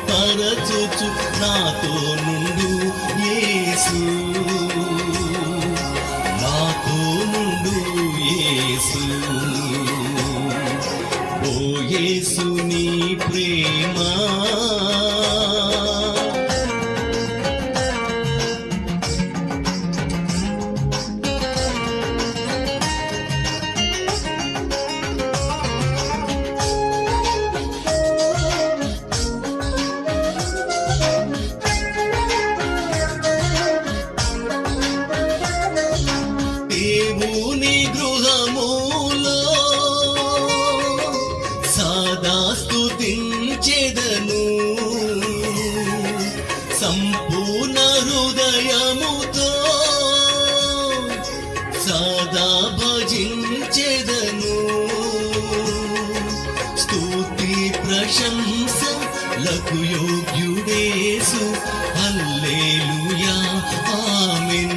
పరచుచు నాతో నుండు యేసు, నాతో నుండు యేసు. ఓ యేసు నీ ప్రేమ దేవుని గృహములో సదా స్తుతించెదను, సంపూర్ణ హృదయముతో సదా భజించెదను. స్తుతి ప్రశంసలకు యోగ్యుడేసు, హల్లెలూయా ఆమేన్.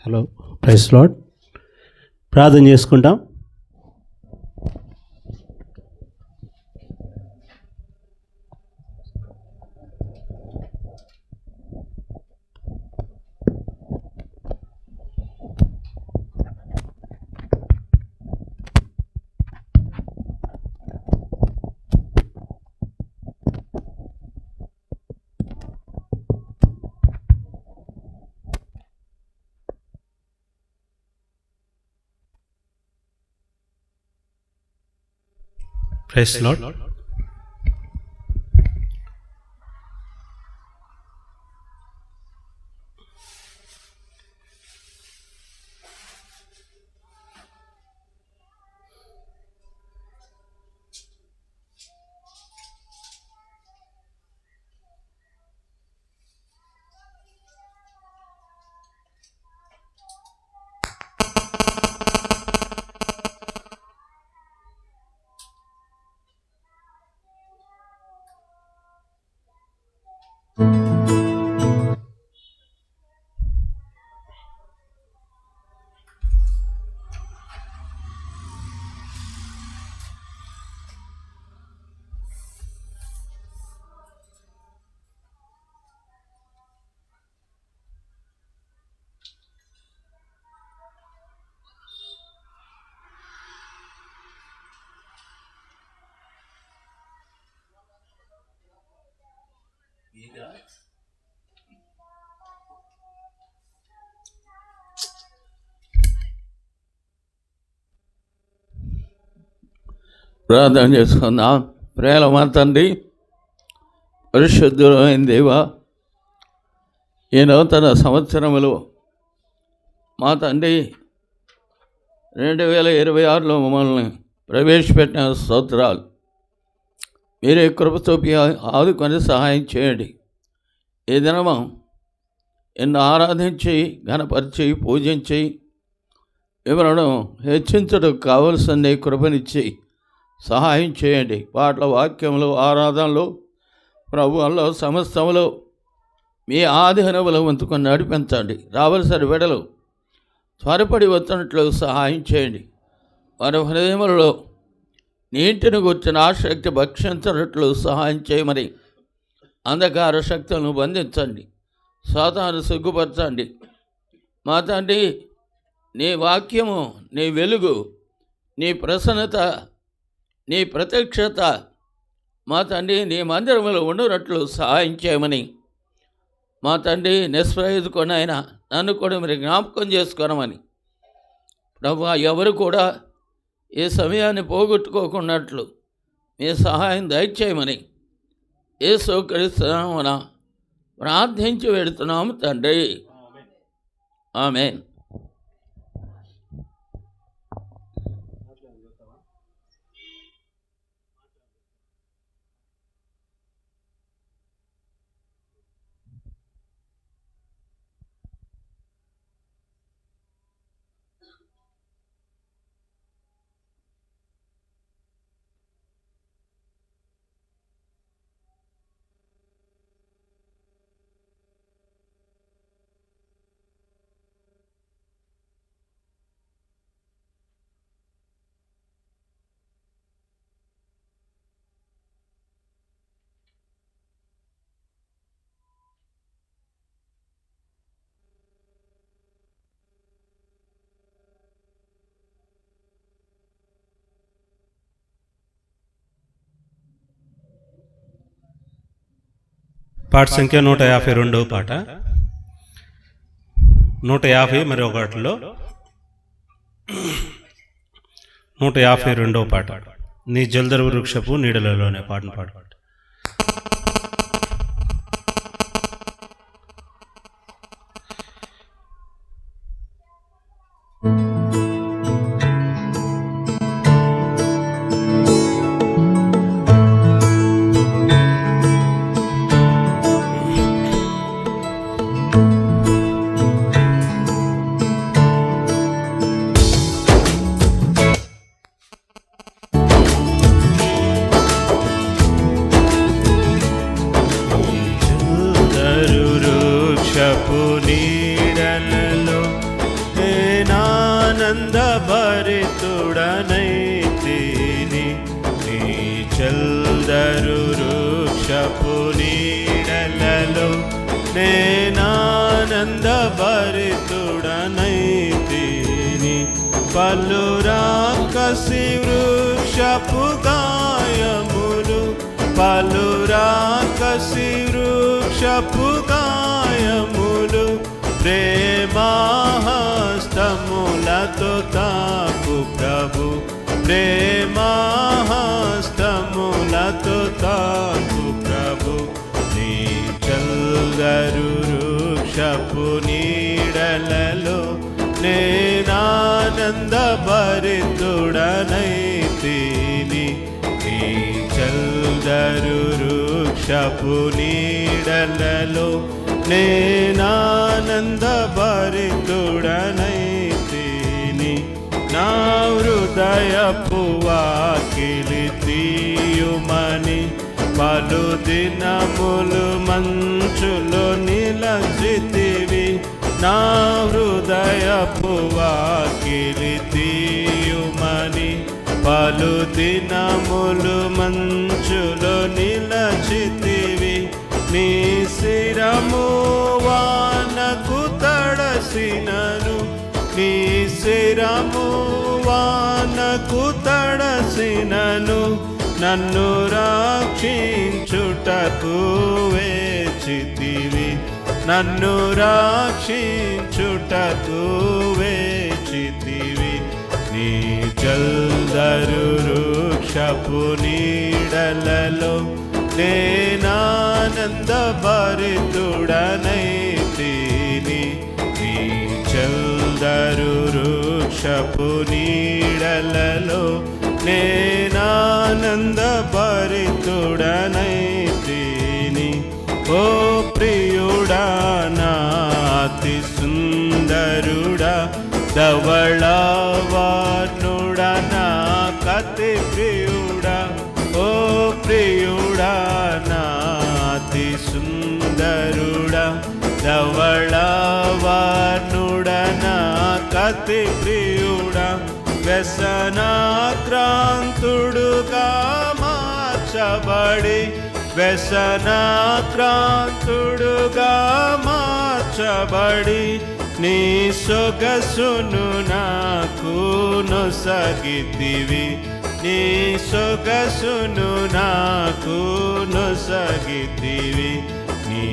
Hello, praise Lord. ప్రార్థన చేసుకుంటాం. Praise Lord. ప్రార్థన చేసుకుందాం. ప్రేమ మా తండ్రి, పరిశుద్ధులైన దేవా, ఈ నూతన సంవత్సరములో మా తండ్రి 2026లో మమ్మల్ని ప్రవేశపెట్టిన స్తోత్రాలు. మీరే కృప చూపి ఆదుకొని సహాయం చేయండి. ఈ దినము ఎన్ను ఆరాధించి, ఘనపరిచి, పూజించి, వివరణం హెచ్చించడం కావలసిన కృపనిచ్చి సహాయం చేయండి. పాటల, వాక్యములు, ఆరాధనలు, ప్రభువులో సమస్తములో మీ ఆధీనములో ఉంచుకొని నడిపించండి. రావలసిన వెడలు త్వరపడి వచ్చినట్లు సహాయం చేయండి. వారి హృదయములలో నీటిని గుర్చిన ఆసక్తి భక్షించినట్లు సహాయం చేయమని అంధకార శక్తులను బంధించండి. సాతాను సిగ్గుపరచండి. మా తండ్రి, నీ వాక్యము, నీ వెలుగు, నీ ప్రసన్నత, నీ ప్రత్యక్షత మా తండ్రి నీ మందిరములో ఉండునట్లు సహాయం చేయమని మా తండ్రి నిస్ప్రయోజకుని అయినా నన్ను కూడా మీరు జ్ఞాపకం చేసుకోనమని ప్రభువా, ఎవరు కూడా ఈ సమయాన్ని పోగొట్టుకోకున్నట్లు మీ సహాయం దయచేయమని యేసుక్రీస్తు నామమున ప్రార్థించి వెడుతున్నాము తండ్రి. ఆమేన్. పాట సంఖ్య 152. పాట 150 మరి ఒకటిలో 152 పాట. నీ జల్దరు వృక్షపు నీడలలోనే పాటను పాడు. నీడలలో నేనానంద భరితుడనైతిని. నీ చల్దరు వృక్షపు నీడలలో నేనానంద భరితుడనైతిని. పలు రాకసి వృక్షపు గాయములు, పలు రాకసి వృక్షపు గాయములు ప్రేమహస్తములతో తాకు ప్రభు, ప్రేమహస్తములతో తాకు ప్రభు. నీ చల్దరు వృక్షపు నీడలలో నేనానంద భరితుడనైతిని. నీ చల్దరు వృక్షపు నీడలలో నేనానంద భరితుడనైతిని. నా హృదయపు వాకిలి తీయుమని పలు దినములు మంచులో నిలచితివి. నా హృదయపు వాకిలి తీయుమని పలు దినములు మంచులో నిలచితివి. నీ శిరము వానకు తడసినను, నీ శిరము వానకు తడసినను, నన్ను రక్షించుటకు వేచితివి, నన్ను రక్షించుటకు వేచితివి. నీ చల్దరు వృక్షపు వృక్షపు నీడలలో నేనానంద భరితుడనైతిని. నీ చల్దరు వృక్షపు నీడలలో నేనానంద భరితుడనైతిని. ఓ ప్రియుడా నా అతి సుందరుడా, ధవళవర్ణుడా నా కతి ప్రియుడా. ఓ ప్రియుడా నా అతి సుందరుడా, ధవళవర్ణుడా నా కతి ప్రియుడా. వ్యసనాక్రాంతుడుగా మార్చబడి, వ్యసనాక్రాంతుడుగా మార్చబడి, నీ సొగసును నాకు నొసగితివి. నీ సొగసును నాకు నొసగితివి. నీ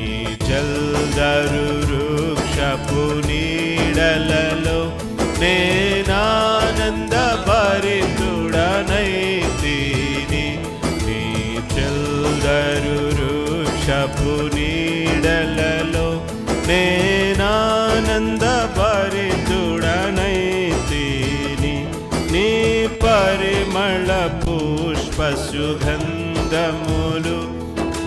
చల్దరు వృక్షపు నీడలలో నేనానంద భరితుడనైతిని. నీ చల్దరు వృక్షపు నీడలలో నేనానంద భరితుడనైతిని. నీ పరిమళ పుష్ప సుగంధములు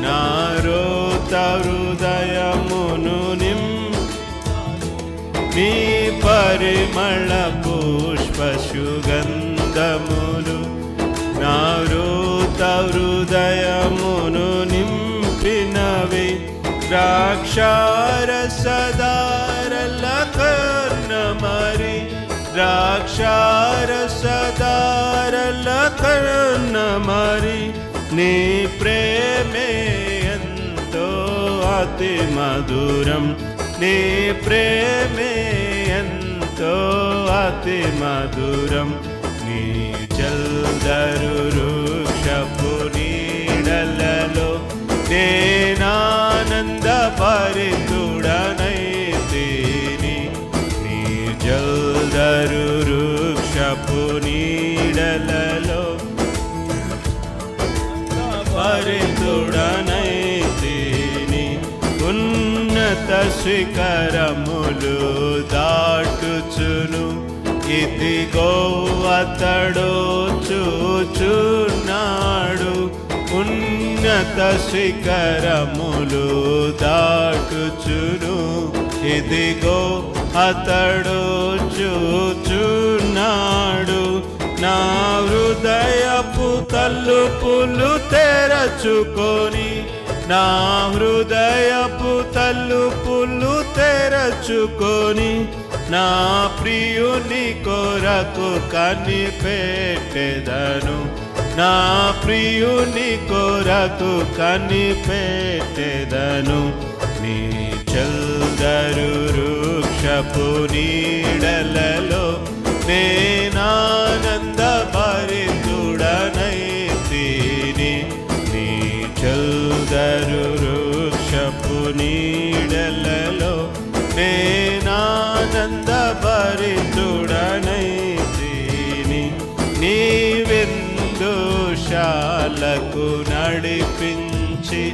నారోత హృదయమును నీ పరిమళ పుష్ప సుగంధములు నారోత హృదయమును నింపినవి. ద్రాక్షారసదారల కర్ణమరి, ద్రాక్షారసదారల కర్ణమరి. నీ ప్రేమే ఎంతో అతి మధురం. నీ ప్రేమే ఎంతో అతి మధురం. నీ చల్దరు వృక్షపు నీడలలో నేనానంద భరితుడనైతిని. నీ చల్దరు వృక్షపు నీడలలో భరితుడనైతిని. ఉన్నత శిఖరములు దాటుచును, ఇదిగో అతడు చూచున్నాడు. ఉన్నత శిఖరములు దాటుచును, ఇదిగో అతడు చూచున్నాడు. నా హృదయపు తలుపులు తెరచుకొని, నా హృదయపు తలుపులు తెరచుకొని, నా ప్రియుని కొరకు కనిపెట్టెదను. నా ప్రియుని కొరకు కనిపెట్టెదను. నీ చల్దరు వృక్షపు నీడలలో నేనానంద భరితుడనైతిని. నీ చల్దరు వృక్షపు నీడలలో నేనానంద భరితుడనైతిని. నీ విందుశాలకు నడిపించి,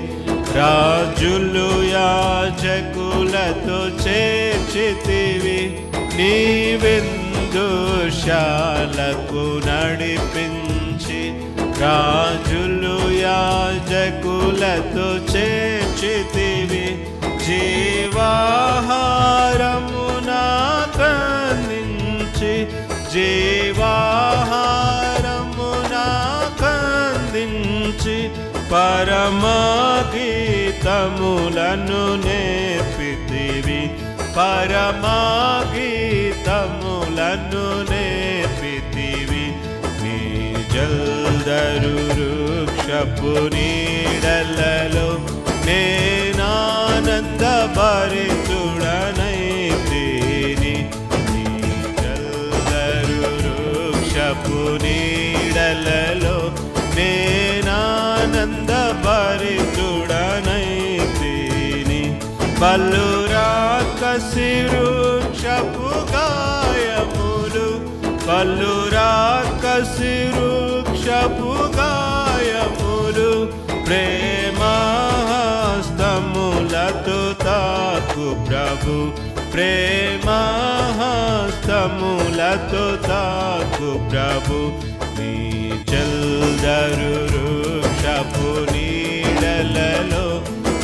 రాజులు యాజకులతో చేర్చితివి. నీ విందుశాలకు నడిపించి, రాజులు యాజకులతో చేర్చితివి. జీవాహారము నాకందించి, జీవాహారము నాకందించి, పరమగీతములను నేర్పితివి. పరమగీతములను నేర్పితివి. నీ చల్దరు వృక్షపు నీడలలో నేనానంద భరితుడనైతిని. నీ చల్దరు వృక్షపు నీడలలో నేనానంద భరితుడనైతిని. పలురాకసి వృక్షపు గాయములు, పలురాకసి వృక్షపు గాయములు ప్రభు, ప్రేమహస్తములతో తాకు ప్రభు. నీ జల్దరు వృక్షపు నీడలలో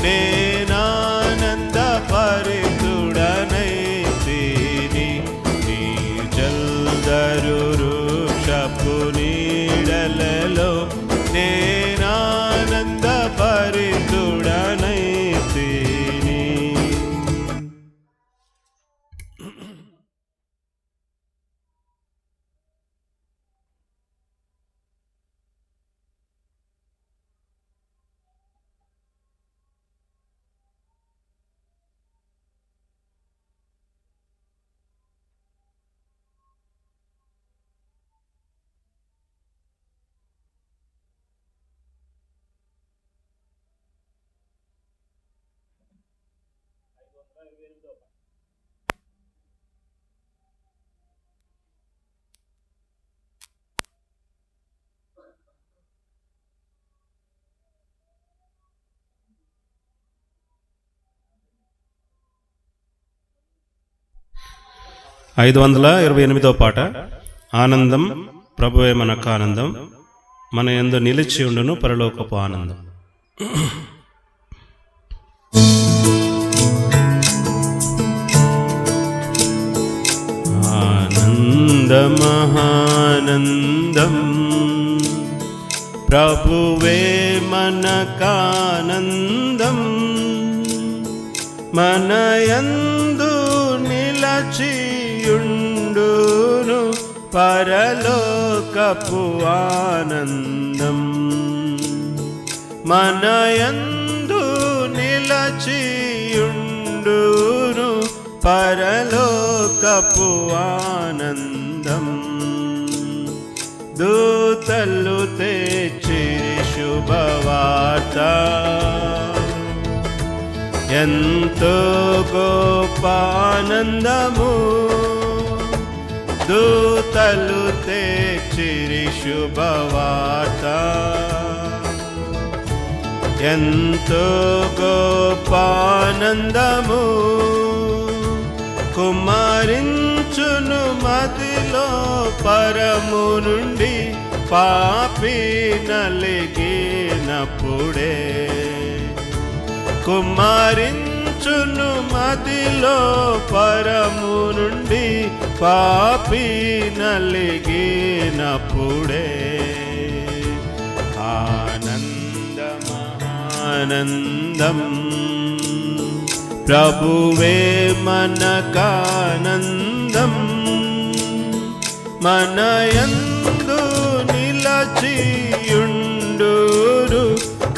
నేనానంద పరితుడనైతిని. నీ జల్దరు వృక్షపు నీడలలో నేనానంద పరితుడనైతిని. 528వ పాట. ఆనందం ప్రభువే మనకు ఆనందం, మన యందు నిలిచి ఉండును పరలోకపు ఆనందం. ఆనందమహానందం ప్రభువే మనకానందం, మన యందు నిలచియుండును పరలోకపు ఆనందం. మన యందు నిలచియుండును పరలోకపు ఆనందం. దూతలు తెచ్చిరి శుభవార్త, ఎంతో గొప్ప ఆనందము. దూతలు తెచ్చిరి శుభవార్త, ఎంతో గొప్ప ఆనందము. కుమారించును మదిలో పరము నుండి పాపి నలిగినప్పుడే. కుమారించును మదిలో పరము నుండి పాపి నలిగినప్పుడే. ఆనందమానందం ప్రభువే మనకానందం, మన యందు నిలచియుండును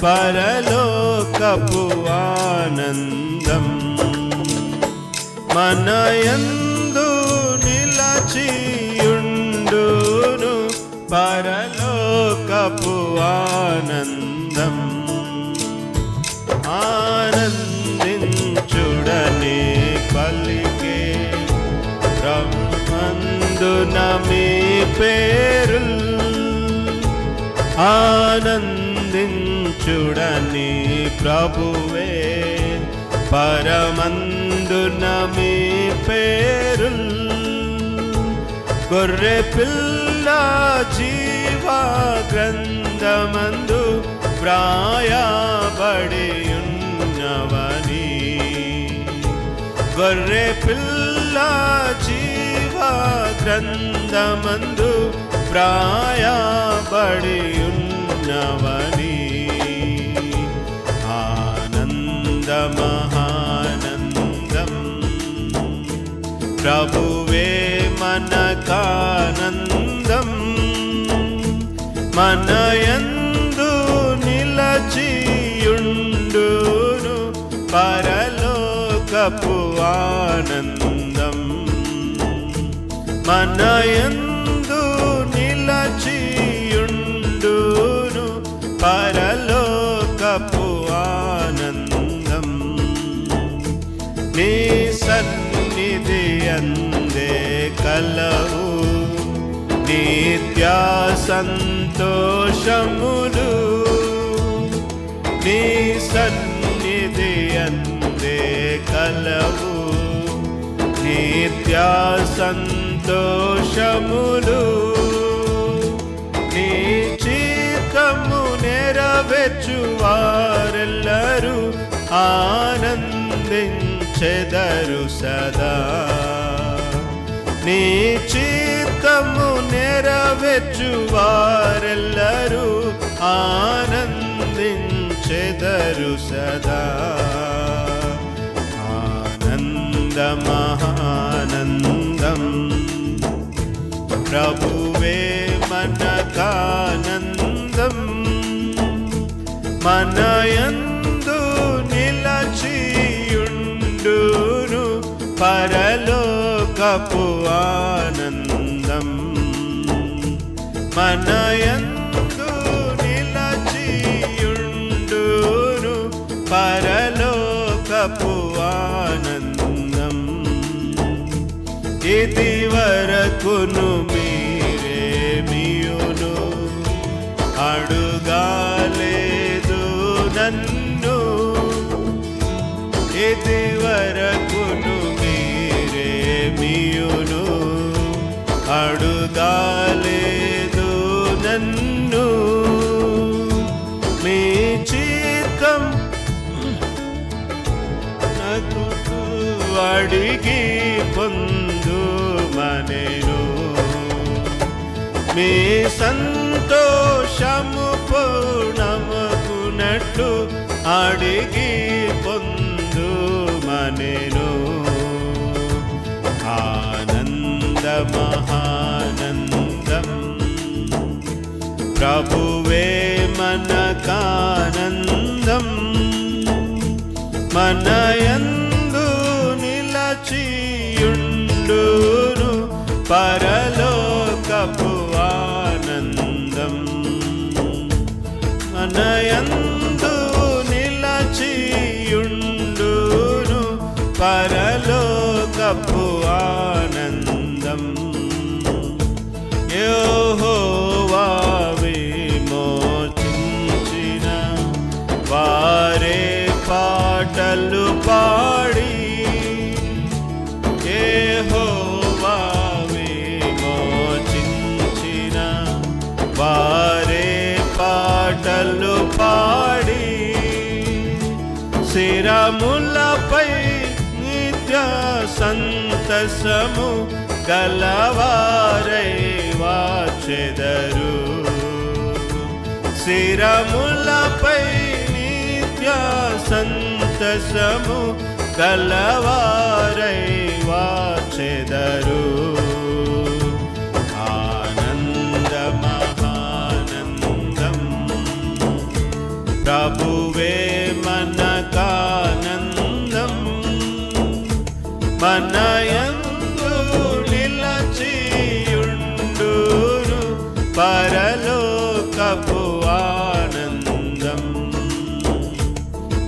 పరలోకపు ఆనందం. మన యందు నిలచియుండును పరలోకపు ఆనందం. ఆనందించుడని పలికే బ్రహ్మందున మీ పేరుల్. ఆనందించుడని ప్రభువే పరమందున మీ పేరుల్. గొర్రె పిల్ల జీవా గ్రంథమందు వ్రాయబడియున్నవని. గొర్రె పిల్ల జీవా గ్రంథమందు వ్రాయబడియున్నవని. ఆనందమహానందం ప్రభువే మనకానందం, మన యందు నిలచియుండును పరలోకపు ఆనందం. మన యందు నిలచియుండును పరలోకపు ఆనందం. నీ సన్నిధి అందే కలవు నిత్య సంతోషములు. నీ సన్నిధి అందే కలవు నిత్య సంతోషములు నీ చిత్తము నెరవేర్చు వారెల్లరూ ఆనందించెదరు సదా. నీ చిత్తము నెరవేర్చు వారెల్లరూ ఆనందించెదరు సదా. ఆనందమహానందం ప్రభువే మనకానందం, మనయందు నిలచియుండును పరలోకపు ఆనందం. మనయందు నిలచియుండును పరలోకపు ఆనందం. ఇది వరకును మీరేమియును అడుగాలేదు నన్ను, ఇది వరకును మీరేమియును అడుగాలేదు నన్ను. మీ చిత్తం నాకు అడిగి పొందుమనెను, మీ సంతోషము పూర్ణమగునట్లు అడిగి పొందుమనెను. ఆనందమహానందం ప్రభువే మనకానందం, మనయందు నిలచియుండును పరలోకపు ఆనందం. మనయందు నిలచియుండును పరలోకపు ఆనందం. యెహోవా విమోచించిన వారే పాటలు పాడి, యెహోవా విమోచించిన వారే పాటలు పాడి, శిరములపై నిత్య సంతసము గలవారై వాచెదరు. శిరములపై నిత్య సంతసము గలవారై వాచెదరు. ఆనందమహానందం ప్రభువే మనకానందం, మనయందు నిలచియుండును పరలోకపు ఆనందం.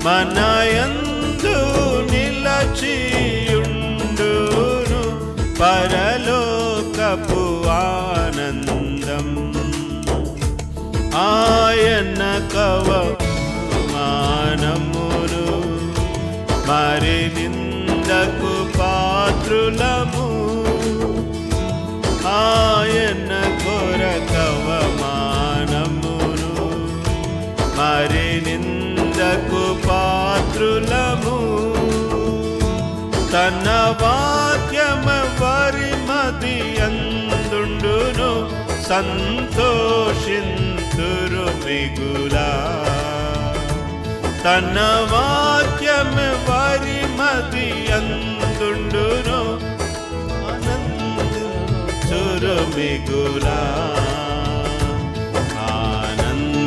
మనయందు నిలచియుండును పరలోకపు ఆనందం. ఆయన కవమానమును మరి నిందకు పాత్రులము, ఆయన కొరకవమానమును మరి నిందకు పాత్రులము. తన వాక్యమ వారి మదియందుండును సంతోషింతురు మిగులా. తన వాక్యమ వారి మదియందుండును ఆనందింతురు మిగులా. ఆనందమహానందం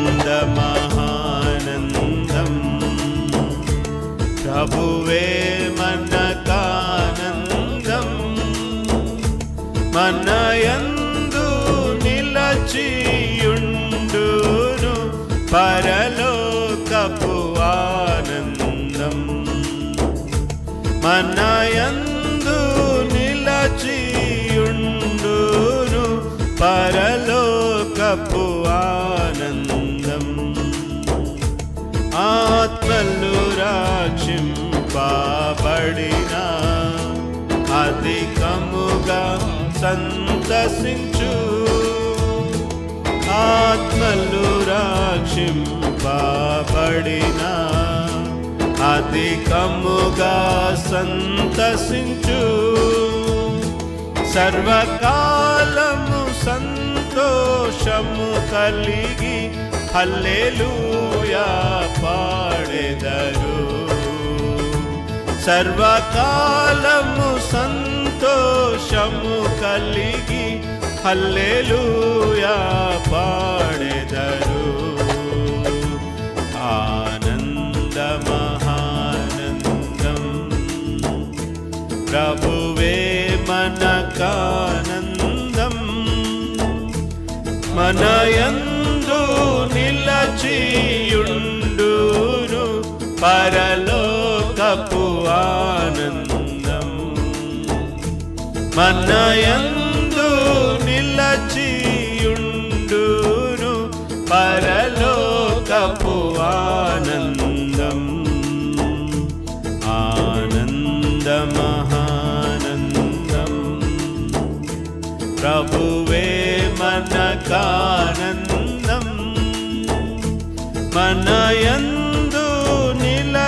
ప్రభువే మనకానందం, మనయందు నిలచియుండును పరలోకపు ఆనందం. మనయందు నిలచియుండును పరలోకపు ఆనందం. ఆత్మలు రాక్షింపబడిన అధిక కమ్ముగా సంతసించు ఆత్మలు రక్షింపబడిన అధికముగా సంతసించు సర్వకాలము సంతోషము కలిగి హల్లెలూయా పాడెదరు సర్వకాలము సంతోషము కలిగి హల్లెలూయా పాడెదరు ఆనందమహానందం ప్రభువే మనకానందం మనయందు నిలచియుండును పరలోకపు ఆనందం మనయందు నిలచియుండును పరలోకపు ఆనందం ఆనందమహానందం ప్రభువే మనకానందం మనయందు నిలచియుండును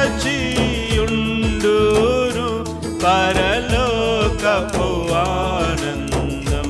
పరలోకపు ఆనందం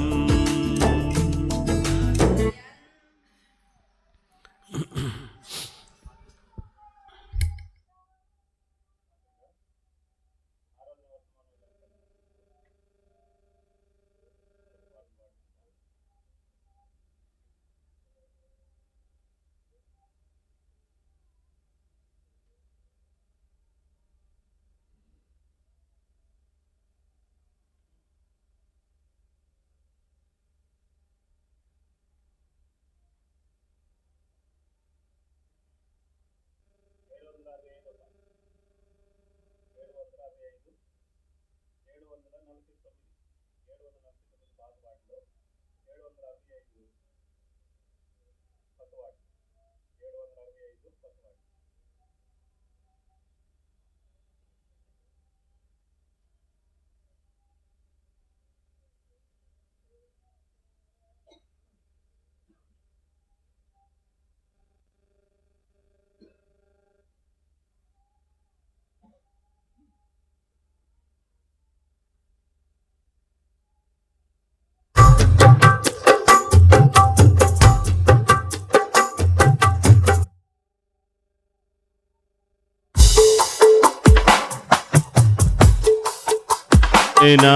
నా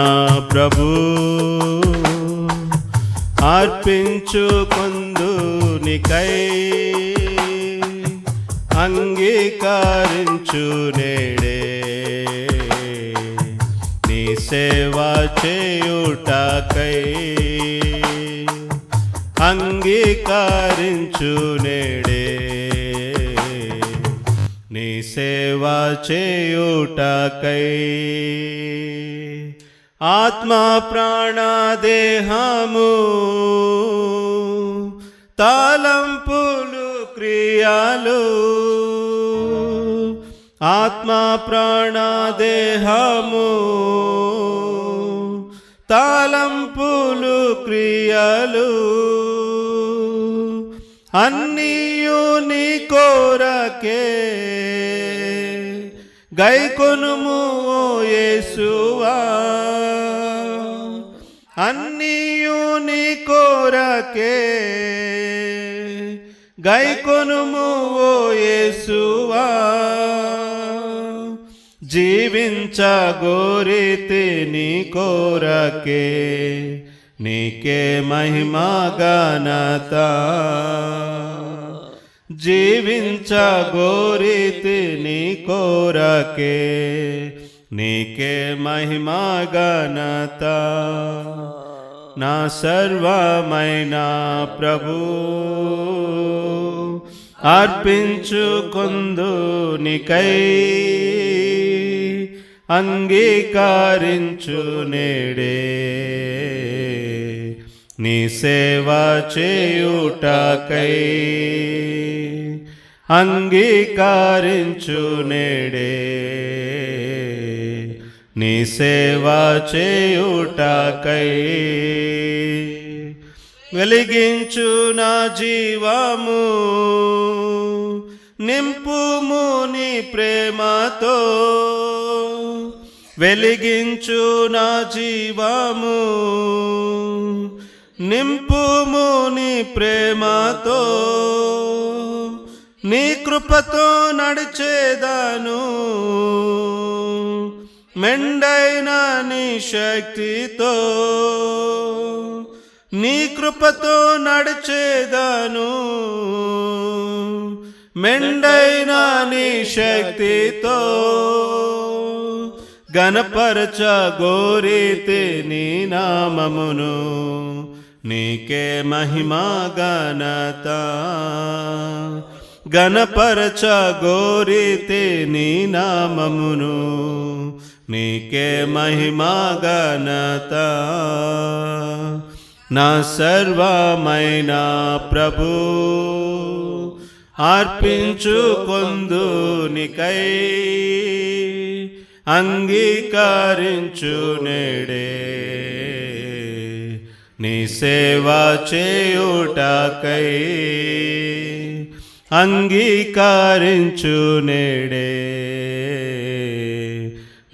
ప్రభు అర్పించుకొందునికై అంగీకరించు నేడే నీ సేవ చేయుటకై అంగీకరించు నేడే నీ సేవ చేయుటకై ఆత్మ ప్రాణ దేహము తలంపులు క్రియలు ఆత్మ ప్రాణ దేహము తలంపులు క్రియలు అన్నీయు నీ కోరకే గైకొనుము ఓ యేసువా అన్నీయు నీ కోరకే గైకొనుము ఓ యేసువా జీవించగోరితే నీ కోరకే నీకే మహిమా ఘనత జీవించగోరితే నీ కోరకే నీకే మహిమా ఘనత నా సర్వమైన ప్రభు అర్పించుకొందునికై అంగీకరించు నేడే నీ సేవ చేయుటకై అంగీకరించు నేడే నీ సేవ చేయుటకై. వెలిగించు నా జీవము, నింపుము నీ ప్రేమతో. వెలిగించు నా జీవము, నింపుము నీ ప్రేమతో. నీ కృపతో నడిచేదాను, మెండైన నీ శక్తితో. నీ కృపతో నడిచేదాను, మెండైన నీ శక్తితో. గణపరచ గోరీతి నీ నామమును, నీకే మహిమా ఘనత. గణపరచ గోరీతి నీ నామమును, నీకే మహిమా ఘనత. నా సర్వమైన ప్రభు అర్పించుకొందునికై. అంగీకరించు నేడే నీ సేవ చేయుటకై. అంగీకరించు నేడే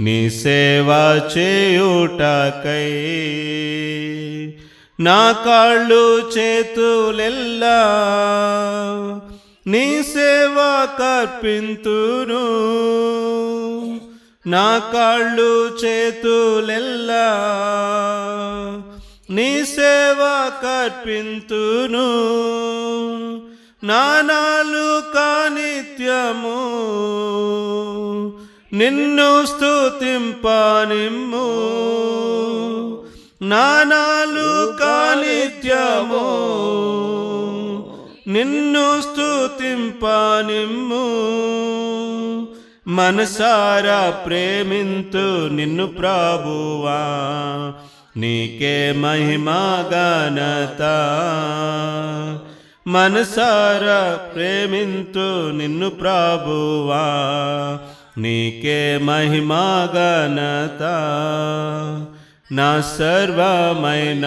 నీ సేవ చేయుటకై. నా కాళ్ళు చేతులెల్లా నీ సేవ కర్పింతును. నా కాళ్ళు చేతులెల్లా నీ సేవ కర్పింతును. నా నాలుక నిత్యము నిన్ను స్తుతింపనిమ్ము. నా నాలుక నిత్యము నిన్ను స్తుతింపనిమ్ము. మనసారా ప్రేమింతు నిన్ను ప్రభువా, నీకే మహిమా ఘనత. మనసారా ప్రేమింతు నిన్ను ప్రభువా, నీకే మహిమా ఘనత. నా సర్వమైన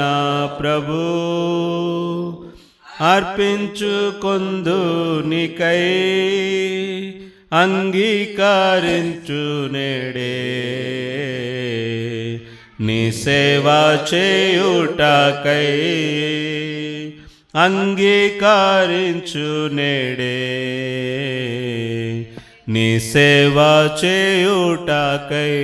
ప్రభు అర్పించుకొందునికై. అంగీకరించు నేడే నీ సేవ చేయుటకై. అంగీకరించు నేడే నీ సేవ చేయుటకై.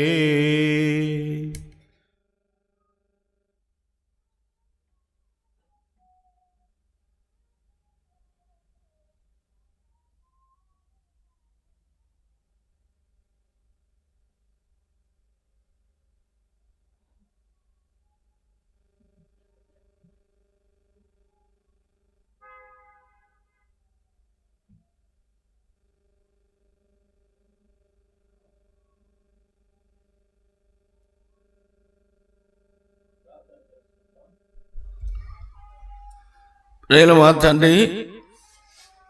ప్రేమ మా తండ్రి,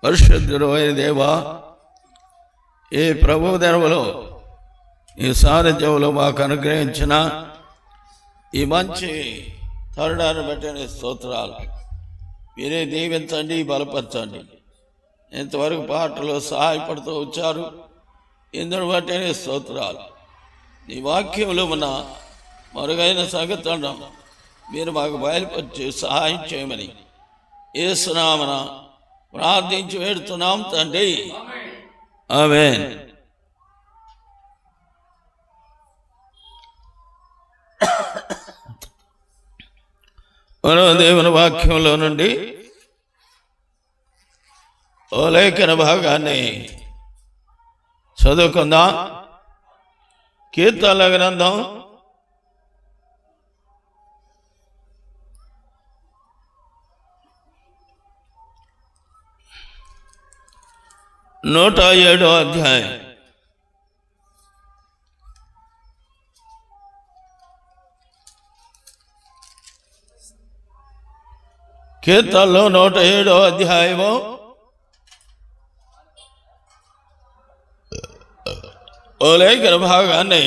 పరిశుద్ధుడు అయిన దేవా, ఈ ప్రభు దినములో ఈ సారథ్యంలో మాకు అనుగ్రహించిన ఈ మంచి తరుణాన్ని బట్టి స్తోత్రాలు. మీరే దీవించండి, బలపరచండి. ఇంతవరకు పాటలు సహాయపడుతూ వచ్చారు, ఇందును బట్టి స్తోత్రాలు. ఈ వాక్యంలో ఉన్న మరుగైన సంగతులను మీరు మాకు బయలుపరిచి సహాయం చేయమని యేసునామమున ప్రార్థించి వేడుతున్నాం తండ్రి, ఆమేన్. మనం దేవుని వాక్యంలో నుండి ఓ లేఖన భాగాన్ని చదువుకుందాం. కీర్తనల గ్రంథం 107వ అధ్యాయం. కీర్తనలో 107వ అధ్యాయము ఓ లేఖన భాగాన్ని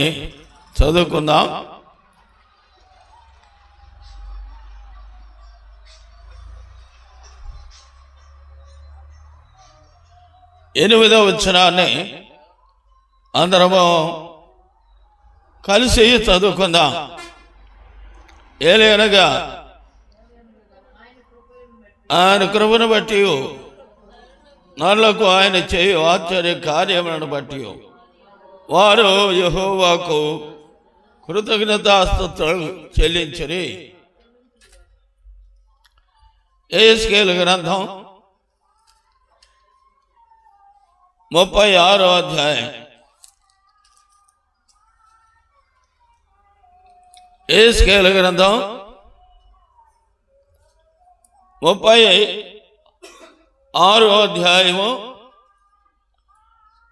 చదువుకుందాం. ఎనిమిదవ వచనాన్ని అందరము కలిసి చదువుకుందాం. ఏలయనగా ఆయన కృపను బట్టి నరులకు ఆయన చేయు ఆశ్చర్య కార్యములను బట్టి వారు యెహోవాకు కృతజ్ఞతాస్తుతులు చెల్లించిరి. యెహెజ్కేలు గ్రంథం 36వ అధ్యాయం. యెహెజ్కేలు గ్రంథం 36వ అధ్యాయము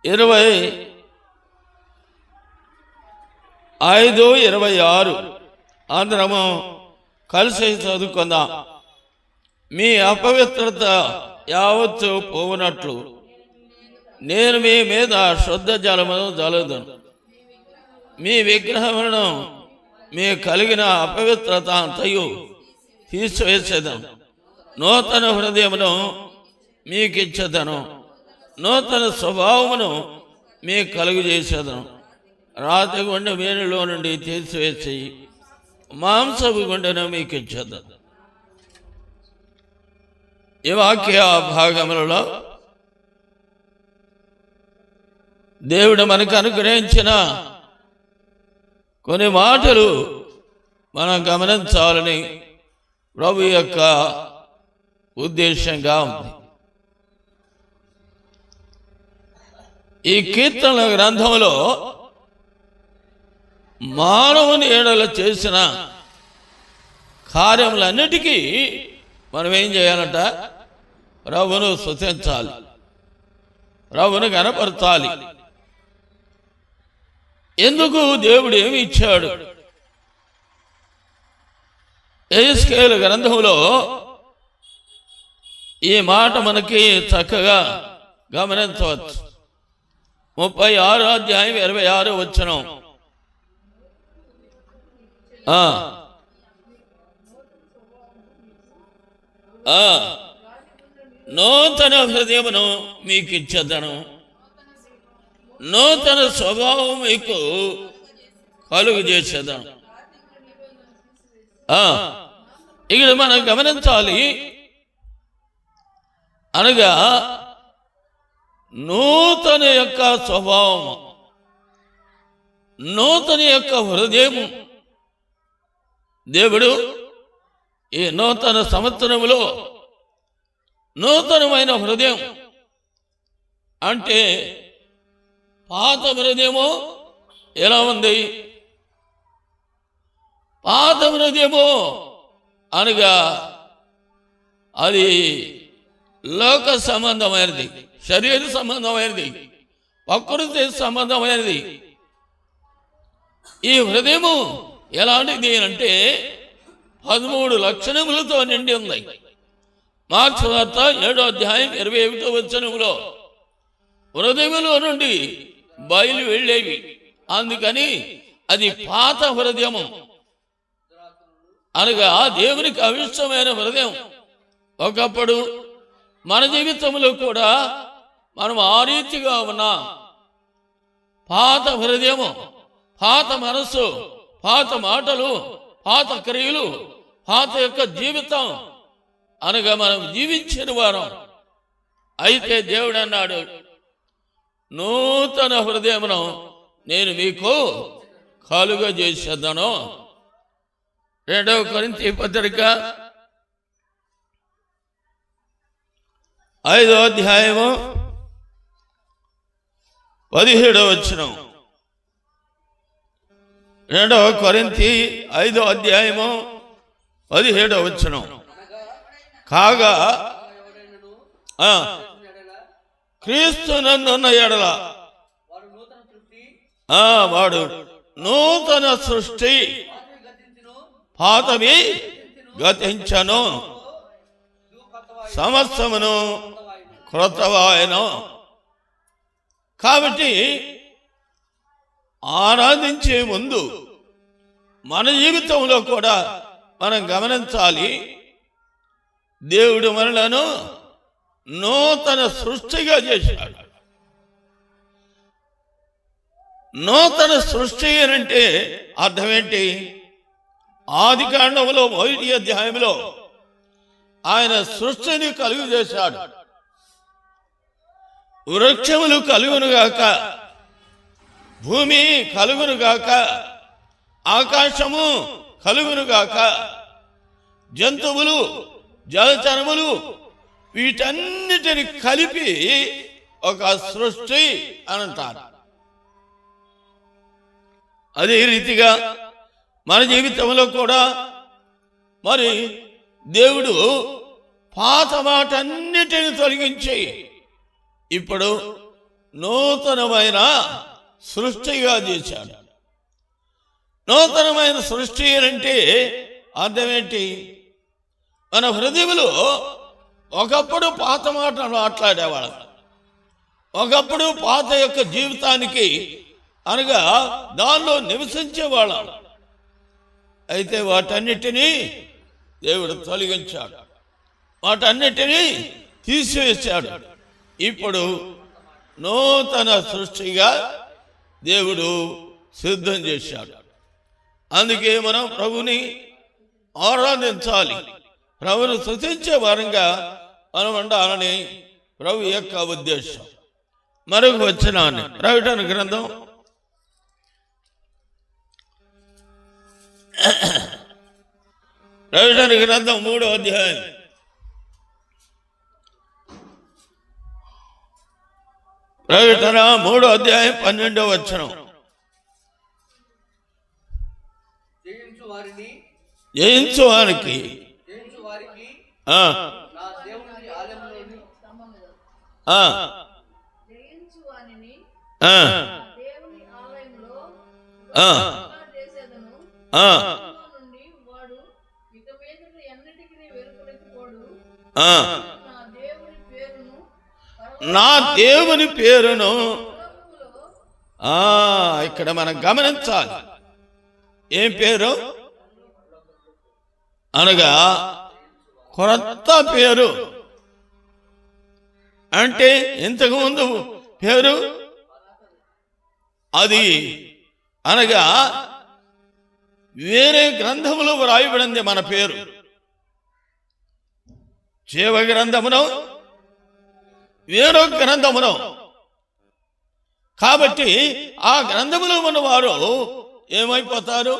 25-26 అందరము కలిసి చదువుకుందాం. మీ అపవిత్రత యావత్తు పోవునట్లు నేను మీ మీద శుద్ధ జలమును జల్లుదును. మీ విగ్రహములను మీ కలిగిన అపవిత్రత అంతయు తీసివేసేదను. నూతన హృదయమును మీకిచ్చేదను. నూతన స్వభావమును మీకు కలుగు చేసేదను. రాతి గుండె మేనులో నుండి తీసివేసి మాంసపు గుండెను మీకు ఇచ్చేదను. ఈ వాక్య భాగములలో దేవుడు మనకు అనుగ్రహించిన కొన్ని మాటలు మనం గమనించాలని ప్రభు యొక్క ఉద్దేశంగా ఉంది. ఈ కీర్తన గ్రంథంలో మానవుని ఎడల చేసిన కార్యములన్నిటికీ మనం ఏం చేయాలంట? ప్రభువును స్తుతించాలి, ప్రభువును గణపరచాలి. ఎందుకు? దేవుడు ఏమి ఇచ్చాడు? యెహెజ్కేలు గ్రంథంలో ఈ మాట మనకి చక్కగా గమనించవచ్చు. 36వ అధ్యాయం 26వ వచనం. నూతన హృదయమును మీకు ఇచ్చేదను. నూతన స్వభావం మీకు కలుగు చేసేదను. ఇక్కడ మనం గమనించాలి. అనగా నూతన యొక్క స్వభావం, నూతన యొక్క హృదయం దేవుడు ఈ నూతన సంవత్సరంలో నూతనమైన హృదయం అంటే పాత హృదయము ఎలా ఉంది? పాత హృదయము అనగా అది లోక సంబంధమైనది, శరీర సంబంధమైనది, ప్రకృతి సంబంధమైనది. ఈ హృదయము ఎలాంటిది అంటే 13 లక్షణములతో నిండి ఉంది. మార్క్స్ వార్త 7వ అధ్యాయం 21వ వచనంలో హృదయములో నుండి బయలు వెళ్ళేవి, అందుకని అది పాత హృదయము అనగా దేవునికి అవిష్టమైన హృదయం. ఒకప్పుడు మన జీవితంలో కూడా మనం ఆ రీతిగా ఉన్నాం. పాత హృదయము, పాత మనస్సు, పాత మాటలు, పాత క్రియలు, పాత యొక్క జీవితం అనగా మనం జీవించిన వారం. అయితే దేవుడు అన్నాడు, నూతన హృదయమును నేను మీకు కలుగజేసేదను. 2వ కొరింథీ పత్రిక 5వ అధ్యాయము 17వ వచనం. 2వ కొరింథీ 5వ అధ్యాయము 17వ వచనం. కాగా క్రీస్తు నన్నున్న ఎడల వాడు నూతన సృష్టి, పాతవి గతించను, సమస్తమును క్రొత్తవాయను. కాబట్టి ఆరాధించే ముందు మన జీవితంలో కూడా మనం గమనించాలి, దేవుడు మనలను నూతన సృష్టిగా చేశాడు. నూతన సృష్టి అంటే అర్థం ఏంటి? ఆది కాండంలో 1వ అధ్యాయంలో ఆయన సృష్టిని కలుగు చేశాడు. వృక్షములు కలుగునుగాక, భూమి కలుగునుగాక, ఆకాశము కలుగునుగాక, జంతువులు, జలచరములు, వీటన్నిటిని కలిపి ఒక సృష్టి అంటారు. అదే రీతిగా మన జీవితంలో కూడా మరి దేవుడు పాత వాటన్నిటిని తొలగించి ఇప్పుడు నూతనమైన సృష్టిగా చేశాడు. నూతనమైన సృష్టి అంటే అర్థమేంటి? మన హృదయంలో ఒకప్పుడు పాత మాటలు మాట్లాడేవాళ్ళం, ఒకప్పుడు పాత యొక్క జీవితానికి అనగా దానిలో నివసించేవాళ్ళం. అయితే వాటన్నిటినీ దేవుడు తొలగించాడు, వాటన్నిటినీ తీసివేశాడు. ఇప్పుడు నూతన సృష్టిగా దేవుడు సిద్ధం చేశాడు. అందుకే మనం ప్రభుని ఆరాధించాలి, ప్రభుని స్తుతించే వారంగా మనం ఉండాలని ప్రభు యొక్క ఉద్దేశం. మరొక వచనాన్ని ప్రకటన గ్రంథం 3వ అధ్యాయం 3వ అధ్యాయం 12వ వచనం. జయించు వారికి నా దేవుని పేరును ఇక్కడ మనం గమనించాలి. ఏం పేరు అనగా కొత్త పేరు. అంటే ఇంతకు ముందు పేరు అది అనగా వేరే గ్రంథములో వ్రాయబడింది మన పేరు. జీవ గ్రంథమును వేరొక గ్రంథమును. కాబట్టి ఆ గ్రంథములో ఉన్న వారు ఏమైపోతారు?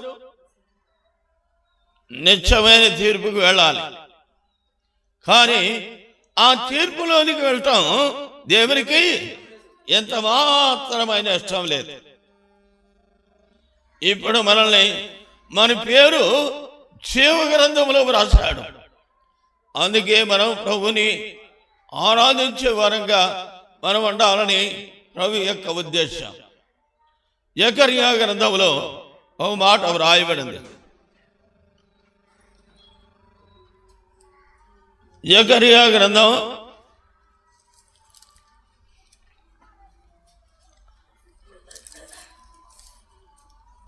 నిత్యమైన తీర్పుకు వెళ్ళాలి. కానీ ఆ తీర్పులోనికి వెళ్ళటం దేవునికి ఎంత మాత్రమైన ఇష్టం లేదు. ఇప్పుడు మనల్ని మన పేరు జీవ గ్రంథంలో రాశాడు. అందుకే మనం ప్రభుని ఆరాధించే వారంగా మనం ఉండాలని ప్రభు యొక్క ఉద్దేశం. జకర్యా గ్రంథంలో ఒక మాట వ్రాయబడింది. జకర్యా గ్రంథం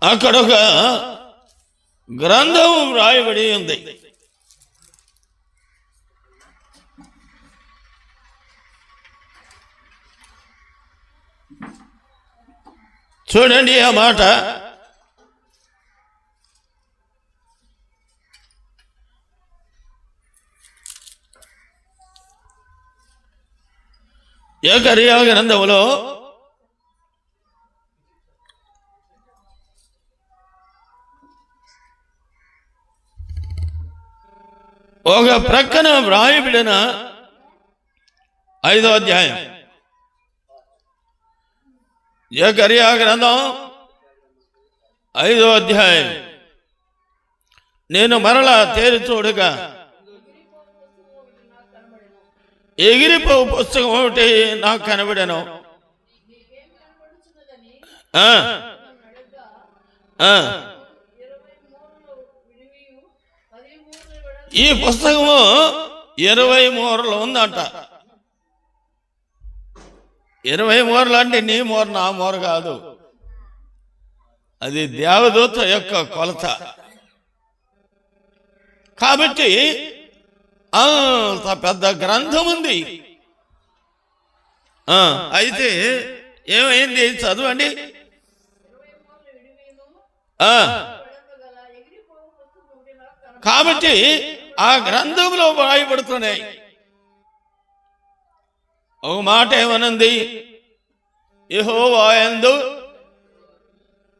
'ఒక గ్రంథం వ్రాయబడి ఉంది. చూడండి ఆ మాట. జకర్యా గ్రంథంలో ఒక ప్రక్కన వ్రాయబడిన 5వ అధ్యాయం. జకర్యా గ్రంథం 5వ అధ్యాయం. నేను మరలా తేరి చూడగా ఎగిరిపో పుస్తకం ఒకటి నాకు కనబడెను. ఈ పుస్తకము 20 మూరలు ఉందంట. 20 మూరలు అంటే నీ మూర నా మూర కాదు. అది దేవదూత యొక్క కొలత. కాబట్టి అంత పెద్ద గ్రంథం ఉంది. అయితే ఏమైంది చదవండి. కాబట్టి ఆ గ్రంథంలో వ్రాయబడుతున్నాయి. ఒక మాట ఏమనుంది, యెహోవా యందు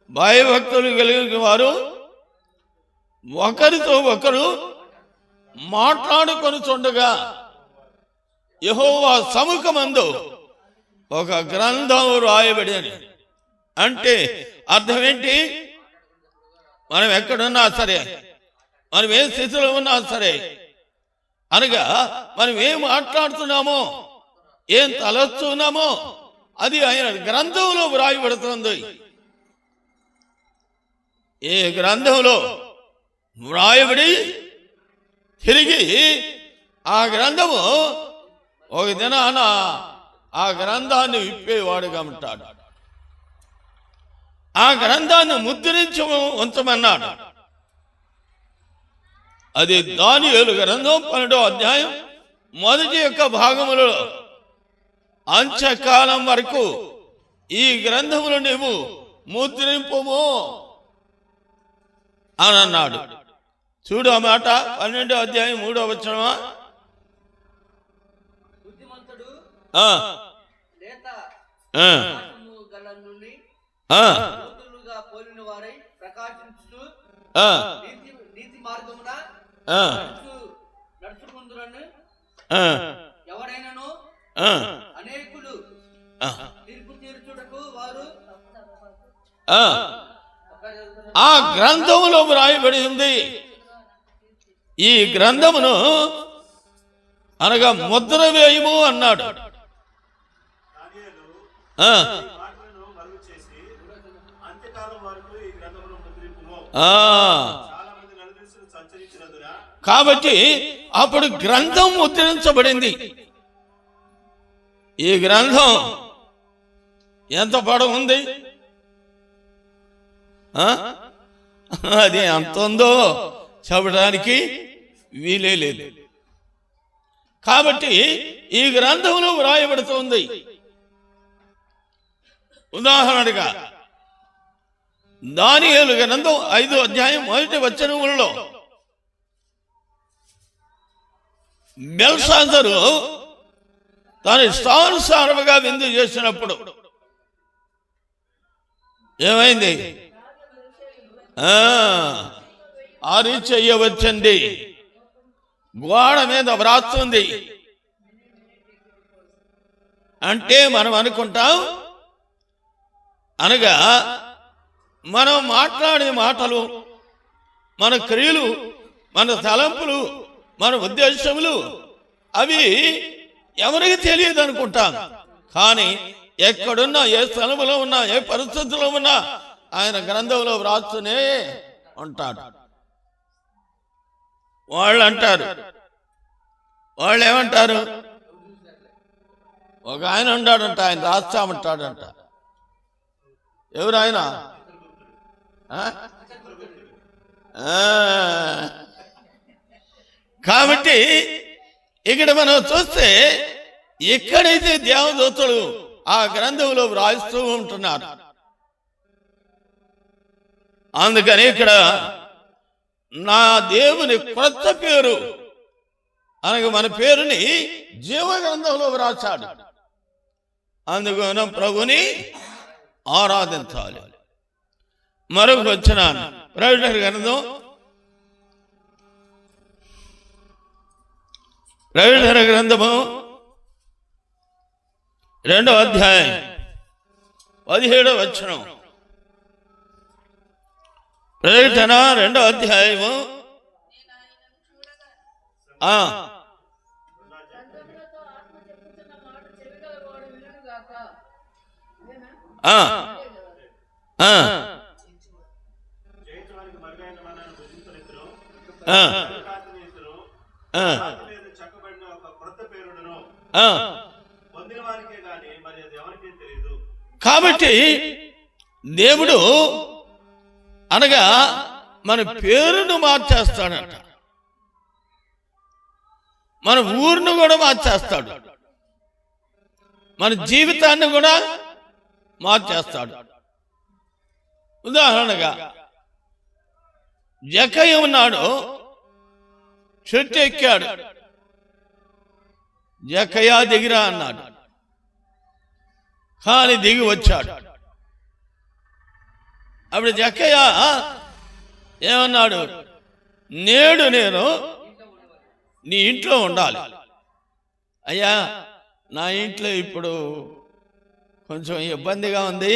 భయభక్తులు కలిగిన వారు ఒకరితో ఒకరు మాట్లాడుకొనుచుండగా యెహోవా సముఖమందు ఒక గ్రంథం రాయబడి అని. అంటే అర్థం ఏంటి? మనం ఎక్కడున్నా సరే, మనం ఏ స్థితిలో ఉన్నా సరే, అనగా మనం ఏం మాట్లాడుతున్నామో, ఏం తలస్తున్నామో అది ఆయన గ్రంథంలో వ్రాయబడుతుంది. ఏ గ్రంథంలో వ్రాయబడి తిరిగి ఆ గ్రంథము ఒక దినాన ఆ గ్రంథాన్ని విప్పేవాడుగా ఉంటాడు. ఆ గ్రంథాన్ని ముద్రించి ఉంచమన్నాడు. అది దానియేలు గ్రంథం 12వ అధ్యాయం మొదటి యొక్క భాగములో అంత్యకాలం వరకు ఈ గ్రంథములు నీవు ముద్రింపుము అని అన్నాడు. చూడు ఆ మాట 12వ అధ్యాయం 3వ వచనమా. ఆ గ్రంథములో వ్రాయబడి ఉంది. ఈ గ్రంథమును అనగా ముద్ర వేయము అన్నాడు. కాబట్టి అప్పుడు గ్రంథం ముద్రించబడింది. ఈ గ్రంథం ఎంత పొడవు ఉంది? అది ఎంత ఉందో చెప్పడానికి వీలే లేదు. కాబట్టి ఈ గ్రంథంలో వ్రాయబడుతుంది. ఉదాహరణగా దానియేలు గ్రంథం 5వ అధ్యాయం 1వ వచనములలో బెల్షాజరు తన ఇష్టానుసారముగా విందు చేసినప్పుడు ఏమైంది? ఆరి చెయ్యవచ్చండి, గోడ మీద వ్రాస్తుంది. అంటే మనం అనుకుంటాం, అనగా మనం మాట్లాడే మాటలు, మన క్రియలు, మన తలంపులు, మన ఉద్దేశములు అవి ఎవరికి తెలియదు అనుకుంటాం. కానీ ఎక్కడున్నా, ఏ స్థలంలో ఉన్నా, ఏ పరిస్థితుల్లో ఉన్నా ఆయన గ్రంథంలో వ్రాస్తూనే ఉంటాడు. వాళ్ళు అంటారు, వాళ్ళు ఏమంటారు? ఒక ఆయన ఉంటాడంట, ఆయన రాస్తామంటాడంట. ఎవరు ఆయన? కాబట్టి ఇక్కడ మనం చూస్తే ఎక్కడైతే దేవదూతలు ఆ గ్రంథంలో వ్రాయిస్తూ ఉంటున్నారు, అందుకని ఇక్కడ నా దేవుని క్రొత్త పేరు అనగా మన పేరుని జీవ గ్రంథంలో వ్రాసాడు. అందుకు మనం ప్రభుని ఆరాధించాలి. మరొక వచనం ప్రకటన గ్రంథం 2వ అధ్యాయం 17వ వచనం. ప్రకటన 2వ అధ్యాయము కాబట్టి దేవుడు అనగా మన పేరును మార్చేస్తాడట, మన ఊరును కూడా మార్చేస్తాడు, మన జీవితాన్ని కూడా మార్చేస్తాడు. ఉదాహరణగా జక్కయ్య ఉన్నాడు, చెట్టు ఎక్కాడు, జక్కయ్య దిగిరా అన్నాడు, కానీ దిగి వచ్చాడు. అప్పుడు జక్కయ్య ఏమన్నాడు, నేడు నేను నీ ఇంట్లో ఉండాలి. అయ్యా, నా ఇంట్లో ఇప్పుడు కొంచెం ఇబ్బందిగా ఉంది,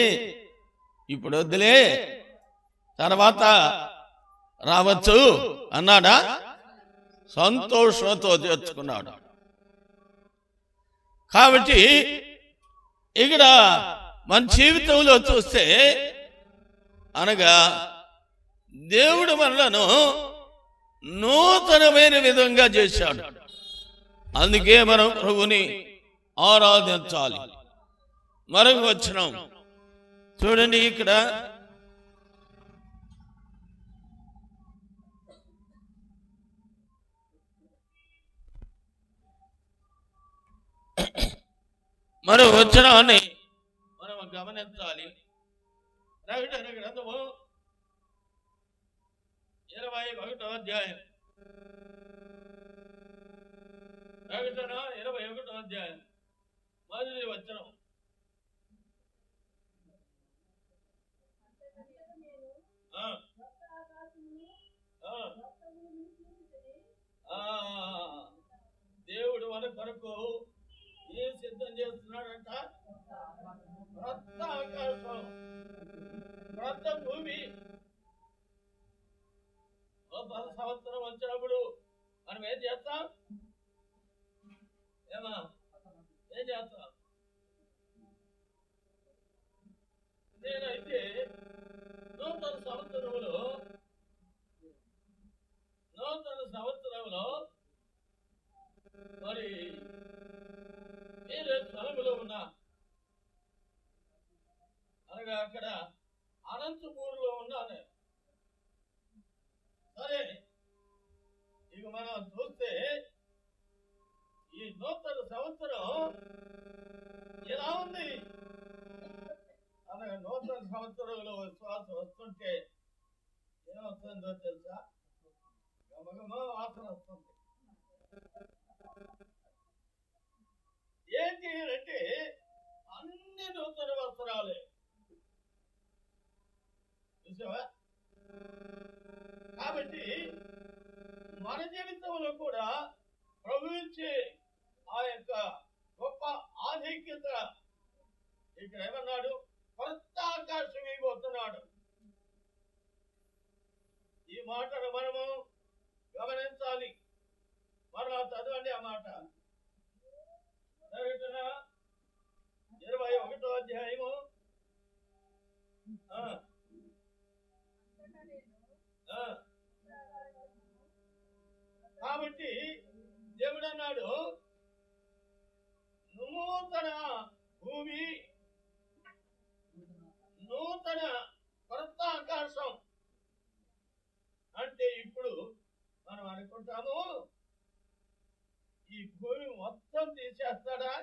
ఇప్పుడు వద్దులే, తర్వాత రావచ్చు అన్నాడా? సంతోషంతో తెచ్చుకున్నాడు. కాబట్టి ఇక్కడ మన జీవితంలో చూస్తే అనగా దేవుడు మనలను నూతనమైన విధంగా చేశాడు. అందుకే మనం ప్రభుని ఆరాధించాలి. మరొక వచనం చూడండి, ఇక్కడ మరో వచనాన్ని మనం గమనించాలి. ప్రకటన గ్రంథము 21వ అధ్యాయం, ప్రకటన 21వ అధ్యాయం మొదటి వచనం. దేవుడు మన కొరకు ఏం సిద్ధం చేస్తున్నాడంట? క్రొత్త ఆకాశం, క్రొత్త భూమి. 10 సంవత్సరం వచ్చినప్పుడు మనం ఏం చేస్తాం? ఏం చేస్తాం? నేనైతే నూతన సంవత్సరంలో మరి వేరే స్థలంలో ఉన్నా, అనగా అక్కడ అనంతపూర్లో ఉన్నాను. సరే, ఇక మనం చూస్తే ఈ నూతన సంవత్సరం ఎలా ఉంది అనగా, నూతన సంవత్సరంలో శ్వాస వస్తుంటే ఏమొస్తుందో తెలుసా? గమగమ వాసన వస్తుంది. ఏంటి అంటే అన్ని నూతన వస్త్రాలే. చూసావా? కాబట్టి మన జీవితంలో కూడా ప్రభుత్వే ఆ యొక్క గొప్ప ఆధిక్యత. ఇక్కడ ఏమన్నాడు? కొత్త ఆకాశం ఇవ్వబోతున్నాడు. ఈ మాటను మనము గమనించాలి. మరలా చదవండి ఆ మాట. 21వ అధ్యాయము కాబట్టి దేవుడు అన్నాడు, నూతన భూమి, నూతన కొత్త ఆకాశం. అంటే ఇప్పుడు మనం అనుకుంటాము ఈ భూమి మొత్తం తీసేస్తాడా?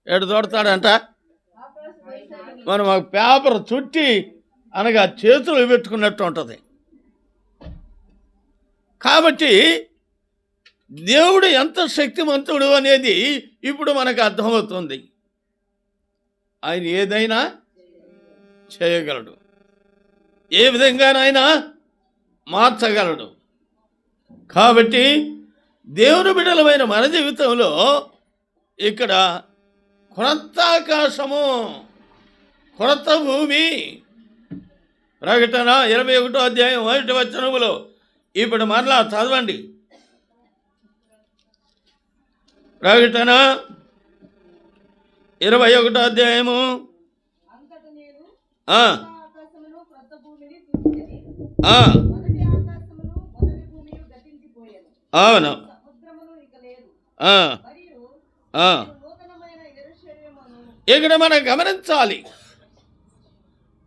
ఎటు తోడతాడంట. మనం ఆ పేపర్ చుట్టి అనగా చేతులు పెట్టుకున్నట్టు ఉంటుంది. కాబట్టి దేవుడు ఎంత శక్తిమంతుడు అనేది ఇప్పుడు మనకు అర్థమవుతుంది. ఆయన ఏదైనా చేయగలడు, ఏ విధంగానైనా మార్చగలడు. కాబట్టి దేవుని బిడ్డలమైన మన జీవితంలో ఇక్కడ క్రొత్త ఆకాశము, క్రొత్త భూమి, ప్రకటన 21వ అధ్యాయం 1వ వచనములో ఇప్పుడు మరలా చదవండి. ప్రకటన 21వ అధ్యాయము. అవును. ఇక్కడ మనం గమనించాలి,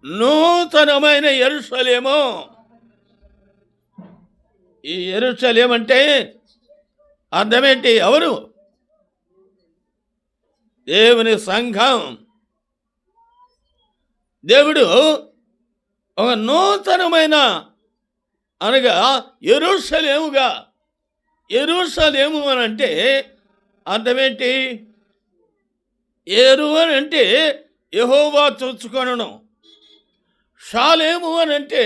నూతనమైన యెరూషలేము. ఈ యెరూషలేము అంటే అర్థమేంటి? ఎవరు? దేవుని సంఘం. దేవుడు ఒక నూతనమైన అనగా యెరూషలేముగా, యెరూషలేము అని అంటే అర్థమేంటి? ఏరు అని అంటే యెహోవా చూచుకొనును, షాలేము అని అంటే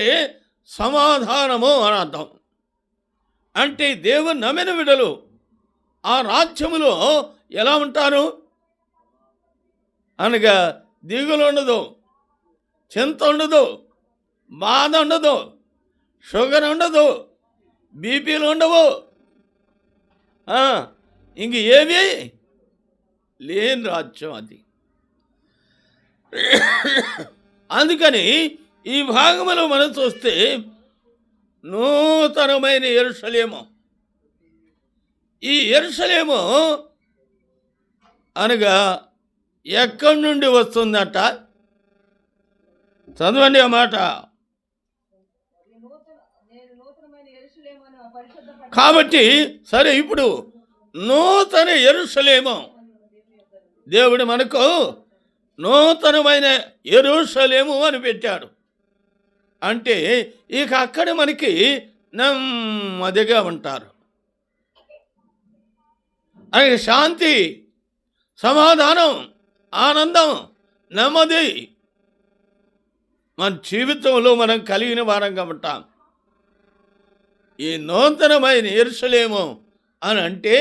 సమాధానము అని అర్థం. అంటే దేవుని నమ్మిన బిడ్డలు ఆ రాజ్యములో ఎలా ఉంటారు అనగా దిగులు ఉండదు, చింత ఉండదు, బాధ ఉండదు, షుగర్ ఉండదు, బీపీలు ఉండవు, ఇంక ఏవి లేని రాజ్యం అది. అందుకని ఈ భాగంలో మనం చూస్తే నూతనమైన యెరూషలేము. ఈ యెరూషలేము అనగా ఎక్కడి నుండి వస్తుందట? చదవండి ఆ మాట. కాబట్టి సరే, ఇప్పుడు నూతన యెరూషలేము దేవుడు మనకు నూతనమైన యెరూషలేము అని పెట్టాడు. అంటే ఇక అక్కడ మనకి నెమ్మదిగా ఉంటారు. అలాగే శాంతి, సమాధానం, ఆనందం, నెమ్మది మన జీవితంలో మనం కలిగిన వారంగా ఉంటాం. ఈ నూతనమైన యెరూషలేము అని అంటే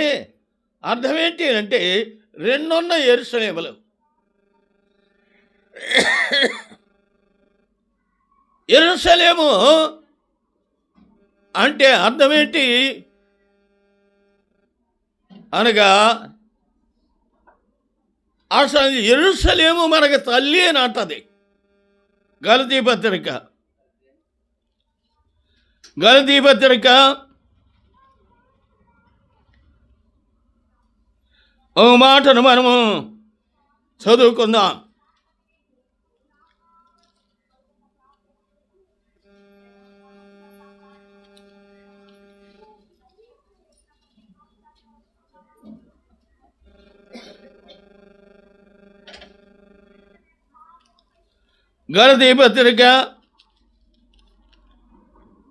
అర్థం ఏంటి అంటే రెండున్న యెరూషలేములు. యెరూషలేము అంటే అర్థం ఏంటి అనగా అసలు యెరూషలేము మనకు తల్లి అని అంటది గలతీ పత్రిక. గలతీ పత్రిక ఓ మాటను మనము చదువుకుందాం. గలతీ పత్రిక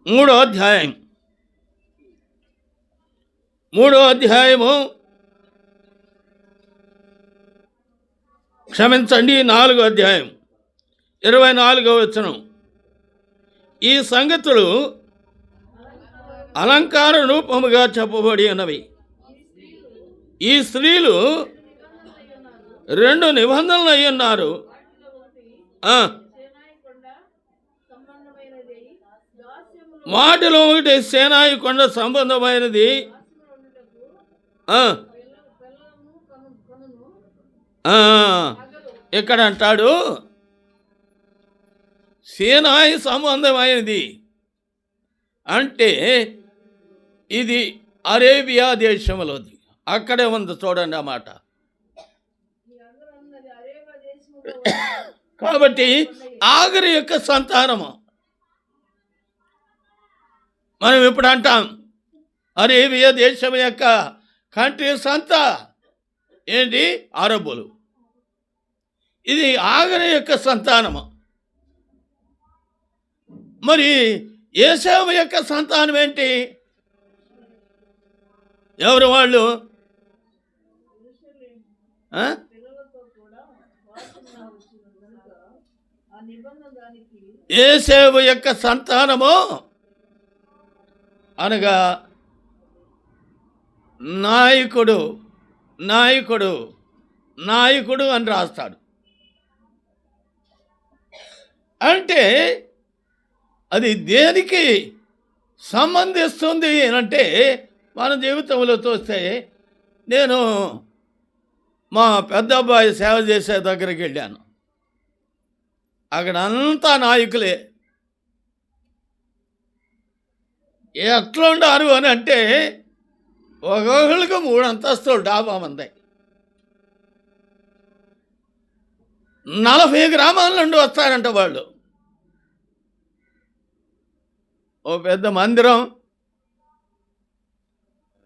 3వ అధ్యాయం 3వ అధ్యాయము క్షమించండి 4వ అధ్యాయం 24వ వచనం. ఈ సంగతులు అలంకార రూపముగా చెప్పబడి ఉన్నవి. ఈ స్త్రీలు 2 నిబంధనలు అయి ఉన్నారు. వాటిలో ఒకటి సేనాయి కొండ సంబంధమైనది. ఇక్కడ అంటాడు సేనాయి సంబంధమైనది అంటే ఇది అరేబియా దేశంలోది. అక్కడే ఉంది చూడండి ఆ మాట. కాబట్టి ఆగరు యొక్క సంతానము. మనం ఇప్పుడు అంటాం అరేబియా దేశం యొక్క కంట్రీస్ అంతా ఏంటి? అరబ్బులు. ఇది ఆగరు యొక్క సంతానము. మరి యేసేపు యొక్క సంతానం ఏంటి? ఎవరు వాళ్ళు? యేసేపు యొక్క సంతానము అనగా నాయకుడు నాయకుడు నాయకుడు అని రాస్తాడు. అంటే అది దేనికి సంబంధిస్తుంది అంటే మన జీవితంలో చూస్తే, నేను మా పెద్ద అబ్బాయి సేవ చేసే దగ్గరికి వెళ్ళాను. అక్కడ అంతా నాయకులే. ఎట్లుండారు అని అంటే ఒక్కొక్కరికి 3 అంతస్తులు డాబా ఉంది. 40 గ్రామాల నుండి వస్తారంట వాళ్ళు. ఓ పెద్ద మందిరం,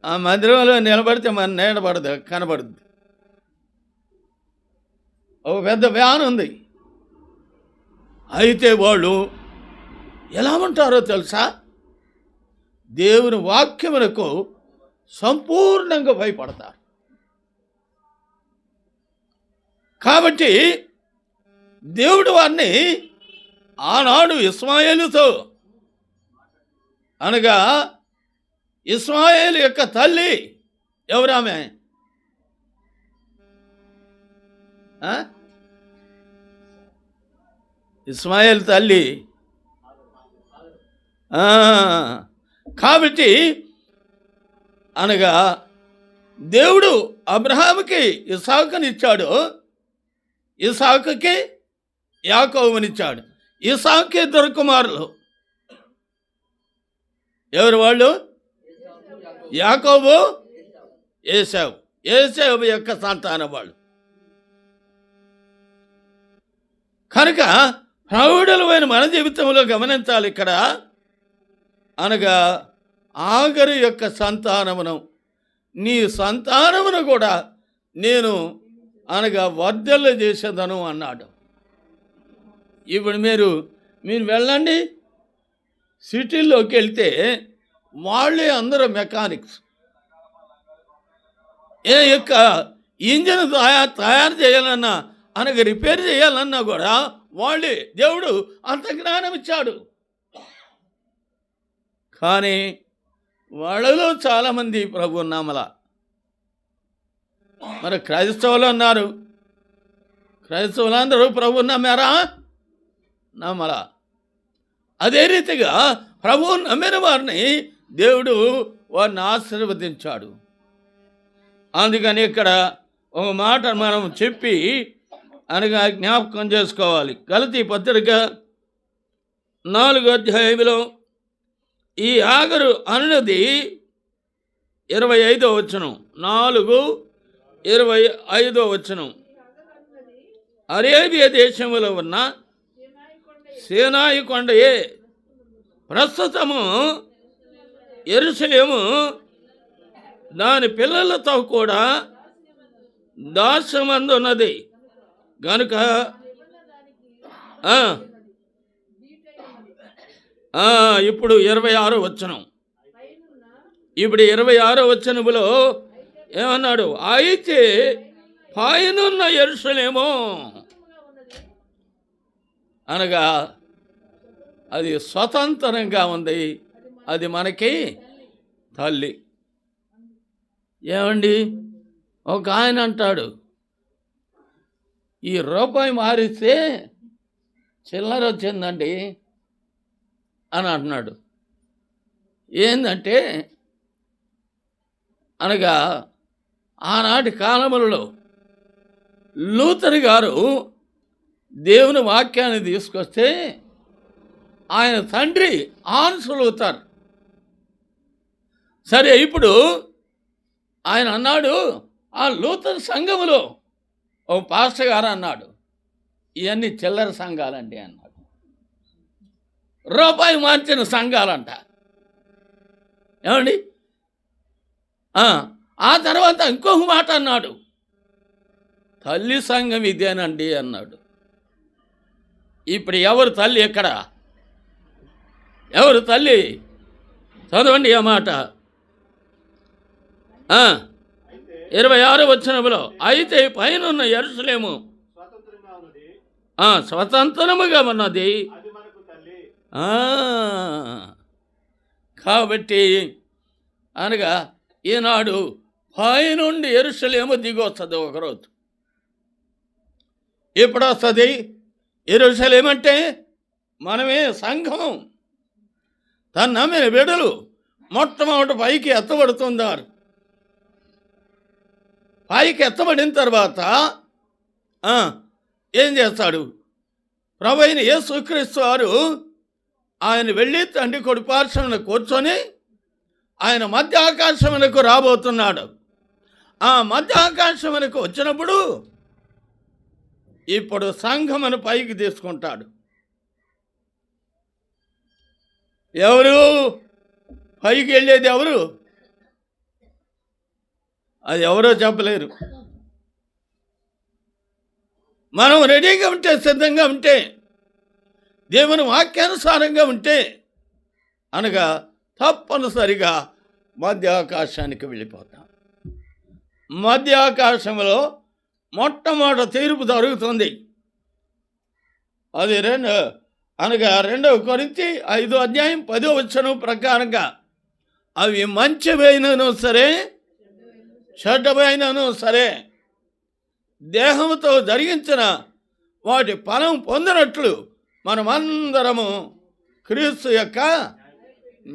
ఆ మందిరంలో నిలబడితే మన నీడబడదు, కనబడుద్ది. ఒక పెద్ద వ్యాన్ ఉంది. అయితే వాళ్ళు ఎలా ఉంటారో తెలుసా? దేవుని వాక్యమునకు సంపూర్ణంగా భయపడతారు. కాబట్టి దేవుడు వారిని ఆనాడు ఇస్మాయేలుతో, అనగా ఇస్మాయేలు యొక్క తల్లి ఎవరామె? ఇస్మాయేల్ తల్లి. కాబట్టి అనగా దేవుడు అబ్రహాముకి ఇస్సాకునిచ్చాడు, ఇస్సాకుకి యాకోబునిచ్చాడు. ఇస్సాకుకి 2 కుమారులు. ఎవరు వాళ్ళు? యాకోబు, ఏశావు. ఏశావు యొక్క సంతానం వాళ్ళు. కనుక ప్రౌఢులమైన మన జీవితంలో గమనించాలి. ఇక్కడ అనగా ఆగరు యొక్క సంతానమును, నీ సంతానమును కూడా నేను అనగా వర్ధల చేసేదను అన్నాడు. ఇప్పుడు మీరు వెళ్ళండి, సిటీల్లోకి వెళ్తే వాళ్ళే అందరూ మెకానిక్స్. ఏ యొక్క ఇంజిన్ తయారు చేయాలన్నా, అనగా రిపేర్ చేయాలన్నా కూడా వాళ్ళే. దేవుడు అంత జ్ఞానం ఇచ్చాడు. కానీ వాళ్ళలో చాలామంది ప్రభు నమ్మల. మరి క్రైస్తవులు అన్నారు, క్రైస్తవులందరూ ప్రభు నమ్మారా? నమ్మల. అదే రీతిగా ప్రభువు నమ్మిన వారిని దేవుడు వారిని ఆశీర్వదించాడు. అందుకని ఇక్కడ ఒక మాట మనం చెప్పి అనగా జ్ఞాపకం చేసుకోవాలి. గలతీ పత్రిక 4వ అధ్యాయంలో ఈ ఆగరు అన్నది 25వ వచనం, 4:25వ వచనం. అరేబియా దేశంలో ఉన్న సీనాయి కొండయే ప్రస్తుతము యెరూషలేము దాని పిల్లలతో కూడా దాస్యమందున్నది గనుక ఇప్పుడు 26వ వచనం. ఇప్పుడు 26వ వచనములో ఏమన్నాడు? అయితే పైనున్న యెరూషలేము అనగా అది స్వతంత్రంగా ఉంది. అది మనకి తల్లి. ఏమండి, ఒక ఆయన అంటాడు, ఈ రూపాయి మారిస్తే చిల్లర వచ్చిందండి అని అంటున్నాడు. ఏందంటే అనగా ఆనాటి కాలములలో లూథర్ గారు దేవుని వాక్యాన్ని తీసుకొస్తే ఆయన తండ్రి ఆన్స్ లూథర్. సరే, ఇప్పుడు ఆయన అన్నాడు, ఆ లూథర్ సంఘములో ఓ పాస్టర్ గారు అన్నాడు, ఇవన్నీ చిల్లర సంఘాలండి అన్నాడు. రూపాయి మార్చిన సంఘాలంట. ఏమండి, ఆ తర్వాత ఇంకొక మాట అన్నాడు, తల్లి సంఘం ఇదేనండి అన్నాడు. ఇప్పుడు ఎవరు తల్లి? ఎక్కడ ఎవరు తల్లి? చదవండి ఆ మాట. 26వ వచనములో, అయితే పైనున్న యెరూషలేము స్వతంత్రముగా ఉన్నది. కాబట్టి అనగా ఈనాడు పైనుండి యెరూషలేము దిగి వస్తుంది ఒకరోజు. ఎప్పుడు వస్తుంది? యెరూషలేము అంటే మనమే సంఘం. తను నమ్మిన బిడ్డలు మొట్టమొదటి పైకి ఎత్తబడుతున్నారు. పైకి ఎత్తబడిన తర్వాత ఏం చేస్తాడు? ప్రభువైన యేసుక్రీస్తు వారు ఆయన వెళ్ళి తండ్రి కుడి పార్శ్వమున కూర్చొని ఆయన మధ్య ఆకాశమునకు రాబోతున్నాడు. ఆ మధ్య ఆకాశమునకు వచ్చినప్పుడు ఇప్పుడు సంఘమును పైకి తీసుకుంటాడు. ఎవరు పైకి వెళ్ళేది? ఎవరు? అది ఎవరో చెప్పలేరు. మనం రెడీగా ఉంటే, సిద్ధంగా ఉంటే, దేవుని వాక్యానుసారంగా ఉంటే అనగా తప్పనిసరిగా మధ్య ఆకాశానికి వెళ్ళిపోతాం. మధ్య ఆకాశంలో మొట్టమొదటి తీర్పు జరుగుతుంది. అది 2 కొరింథీ 5వ అధ్యాయం 10వ వచనం ప్రకారంగా, అవి మంచివైనను సరే చెడ్డమైనను సరే దేహంతో జరిగించిన వాటి ఫలం పొందినట్లు మనమందరము క్రీస్తు యొక్క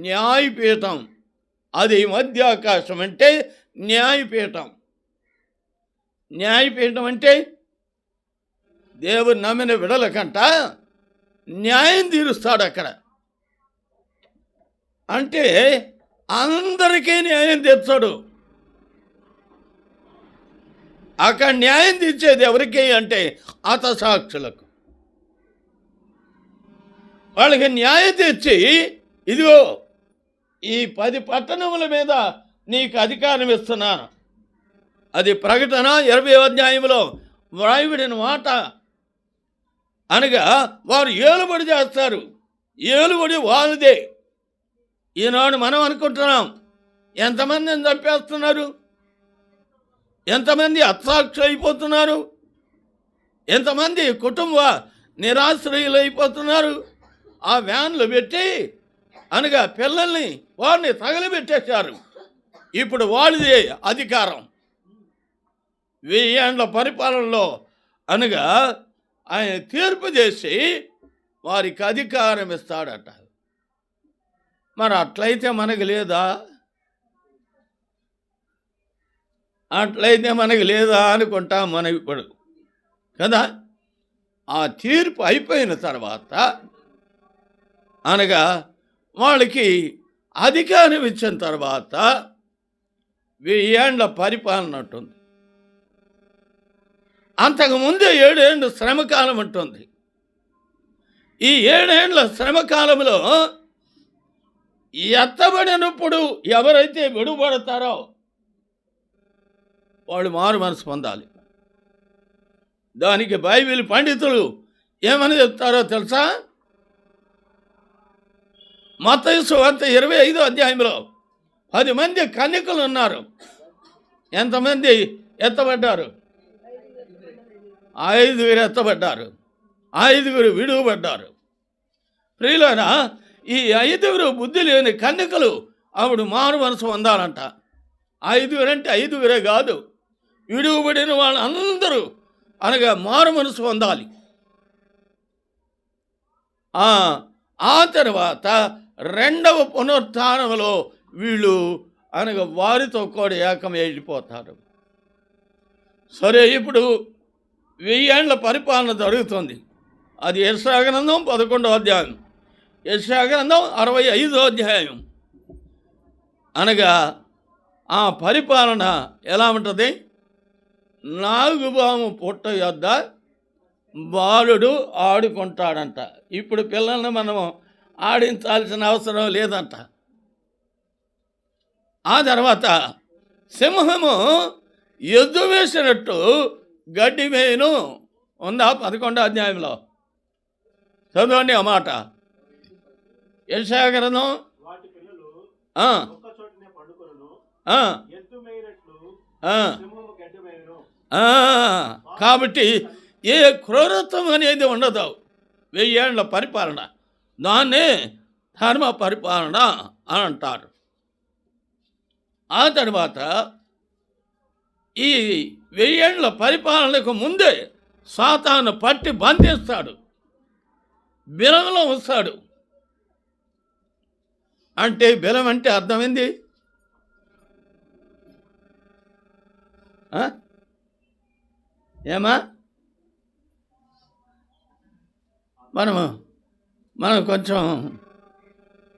న్యాయపీఠం. అది మధ్య ఆకాశం అంటే న్యాయపీఠం. న్యాయపీఠం అంటే దేవుని నమ్మిన విడల కంట న్యాయం తీరుస్తాడు అక్కడ. అంటే అందరికీ న్యాయం తీర్చాడు. అక్కడ న్యాయం తీర్చేది ఎవరికి అంటే హతసాక్షులకు. వాళ్ళకి న్యాయం తీర్చి, ఇదిగో ఈ 10 పట్టణముల మీద నీకు అధికారం ఇస్తున్నాను. అది ప్రకటన 20వ అధ్యాయంలో వ్రాయబడిన మాట. అనగా వారు ఏలుబడి చేస్తారు. ఏలుబడి వాళ్ళదే. ఈనాడు మనం అనుకుంటున్నాం, ఎంతమందిని చంపేస్తున్నారు, ఎంతమంది హతసాక్షులు అయిపోతున్నారు, ఎంతమంది కుటుంబ నిరాశ్రయులు అయిపోతున్నారు. ఆ వ్యాన్లు పెట్టి అనగా పిల్లల్ని వారిని తగలబెట్టేశారు. ఇప్పుడు వాళ్ళదే అధికారం. 1000 ఏళ్ల పరిపాలనలో అనగా ఆయన తీర్పు చేసి వారికి అధికారం ఇస్తాడట. మరి అట్లయితే మనకు లేదా? అట్లయితే మనకు లేదా అనుకుంటాం మనం ఇప్పుడు కదా. ఆ తీర్పు అయిపోయిన తర్వాత అనగా వాళ్ళకి అధికారం ఇచ్చిన తర్వాత 1000 ఏళ్ల పరిపాలన ఉంటుంది. అంతకుముందు 7 ఏళ్ళు శ్రమకాలం ఉంటుంది. ఈ 7 ఏళ్ల శ్రమకాలంలో ఎత్తబడినప్పుడు ఎవరైతే విడుబడతారో వాళ్ళు మారు మనసు పొందాలి. దానికి బైబిల్ పండితులు ఏమని చెప్తారో తెలుసా? మత్తయి సువార్త 25వ అధ్యాయంలో 10 మంది కన్యకలు ఉన్నారు. ఎంతమంది ఎత్తబడ్డారు? 5 ఎత్తబడ్డారు. 5 విడువబడ్డారు. ప్రియులైన ఈ 5 బుద్ధి లేని కన్యకలు ఆవిడ మారు మనసు పొందాలంట. 5 అంటే 5 కాదు, విడువబడిన వాళ్ళందరూ అనగా మారు మనసు పొందాలి. ఆ తర్వాత 2వ పునరుత్థానంలో వీళ్ళు అనగా వారితో కూడా ఏకమై వెళ్ళిపోతారు. సరే, ఇప్పుడు 1000 ఏళ్ల పరిపాలన జరుగుతుంది. అది యెషయా గ్రంథం 11వ అధ్యాయం, యెషయా గ్రంథం 65వ అధ్యాయం. అనగా ఆ పరిపాలన ఎలా ఉంటుంది? నాగుబాము పుట్ట యొద్ద బాలుడు ఆడుకుంటాడంట. ఇప్పుడు పిల్లల్ని మనము ఆడించాల్సిన అవసరం లేదంట. ఆ తర్వాత సింహము ఎద్దు వేసినట్టు గడ్డి మేయును ఉందా 11వ అధ్యాయంలో? చదవండి ఆ మాట. యెషయా గ్రంథం కాబట్టి ఏ క్రూరత్వం అనేది ఉండదు. 1000 ఏళ్ల పరిపాలన, దాన్నే ధర్మ పరిపాలన అని అంటారు. ఆ తర్వాత ఈ 1000 ఏళ్ల పరిపాలనకు ముందే సాతాను పట్టి బంధిస్తాడు, బిలంలో వస్తాడు. అంటే బిలం అంటే అర్థమైంది ఏమా? మనం కొంచెం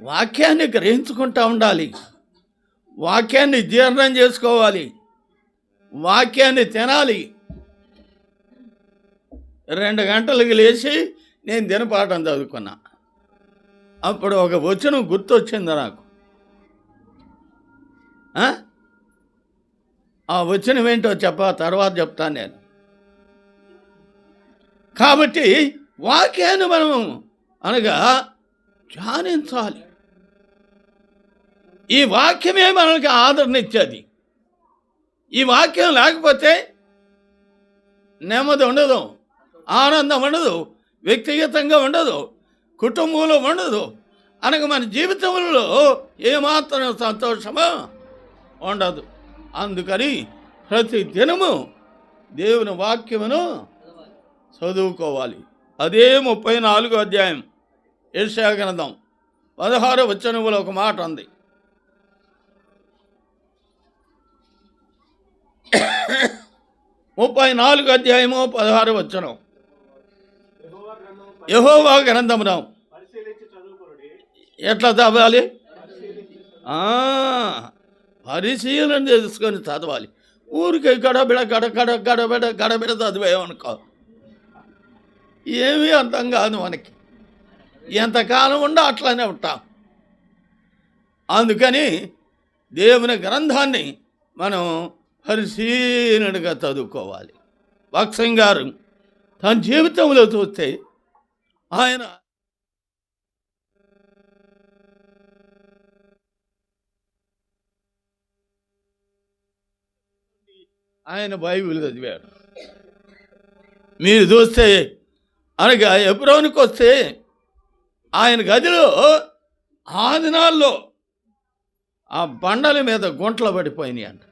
వాక్యాన్ని గ్రహించుకుంటూ ఉండాలి, వాక్యాన్ని జీర్ణం చేసుకోవాలి, వాక్యాన్ని తినాలి. 2 గంటలకు లేచి నేను దినపాఠం చదువుకున్నా. అప్పుడు ఒక వచనం గుర్తొచ్చింది నాకు. ఆ వచనం ఏంటో తర్వాత చెప్తాను నేను. కాబట్టి వాక్యాన్ని మనం అనగా ధ్యానించాలి. ఈ వాక్యమే మనకి ఆదరణ ఇచ్చేది. ఈ వాక్యం లేకపోతే నెమ్మది ఉండదు, ఆనందం ఉండదు, వ్యక్తిగతంగా ఉండదు, కుటుంబంలో ఉండదు, అనగా మన జీవితంలో ఏమాత్రం సంతోషమో ఉండదు. అందుకని ప్రతి దినము దేవుని వాక్యమును చదువుకోవాలి. అదే 34వ అధ్యాయం యెషయా గ్రంథం 16వ వచనంలో ఒక మాట ఉంది. 34వ అధ్యాయము 16వ వచనం. యెహోవా గ్రంథమును ఎట్లా చదవాలి? పరిశీలన చేసుకొని చదవాలి. ఊరికే గడబిడ చదివేమనుకో, ఏమీ అర్థం కాదు మనకి. ఎంతకాలం ఉండో అట్లానే ఉంటాం. అందుకని దేవుని గ్రంథాన్ని మనం పరిశీలనగా చదువుకోవాలి. భక్సింగ్ గారు తన జీవితంలో చూస్తే ఆయన బైబిల్ చదివాడు. మీరు చూస్తే అనగా ఎబ్రోనుకు వస్తే ఆయన గదిలో ఆ దినాల్లో ఆ బండల మీద గుంటలు పడిపోయినాయి అంట.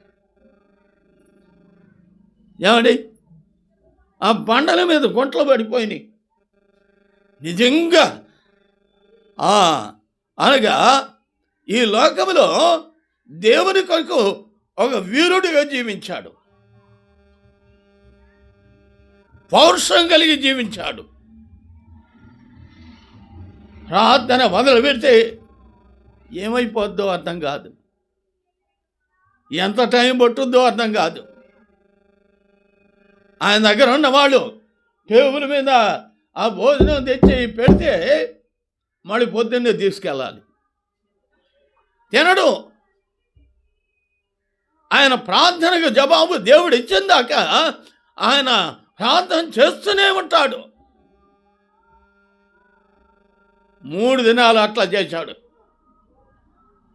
ఏమండి? ఆ బండల మీద గుంటలు పడిపోయినాయి. నిజంగా అనగా ఈ లోకంలో దేవుని కొరకు ఒక వీరుడిగా జీవించాడు, పౌరుషం కలిగి జీవించాడు. ప్రార్థన మొదలు పెడితే ఏమైపోద్దో అర్థం కాదు, ఎంత టైం పట్టుద్దో అర్థం కాదు. ఆయన దగ్గర ఉన్నవాళ్ళు టేబుల్ మీద ఆ భోజనం తెచ్చి పెడితే మళ్ళీ పొద్దున్నే తీసుకెళ్ళాలి. తినడు. ఆయన ప్రార్థనకు జవాబు దేవుడు ఇచ్చిందాక ఆయన ప్రార్థన చేస్తూనే ఉంటాడు. 3 దినాలు అట్లా చేశాడు.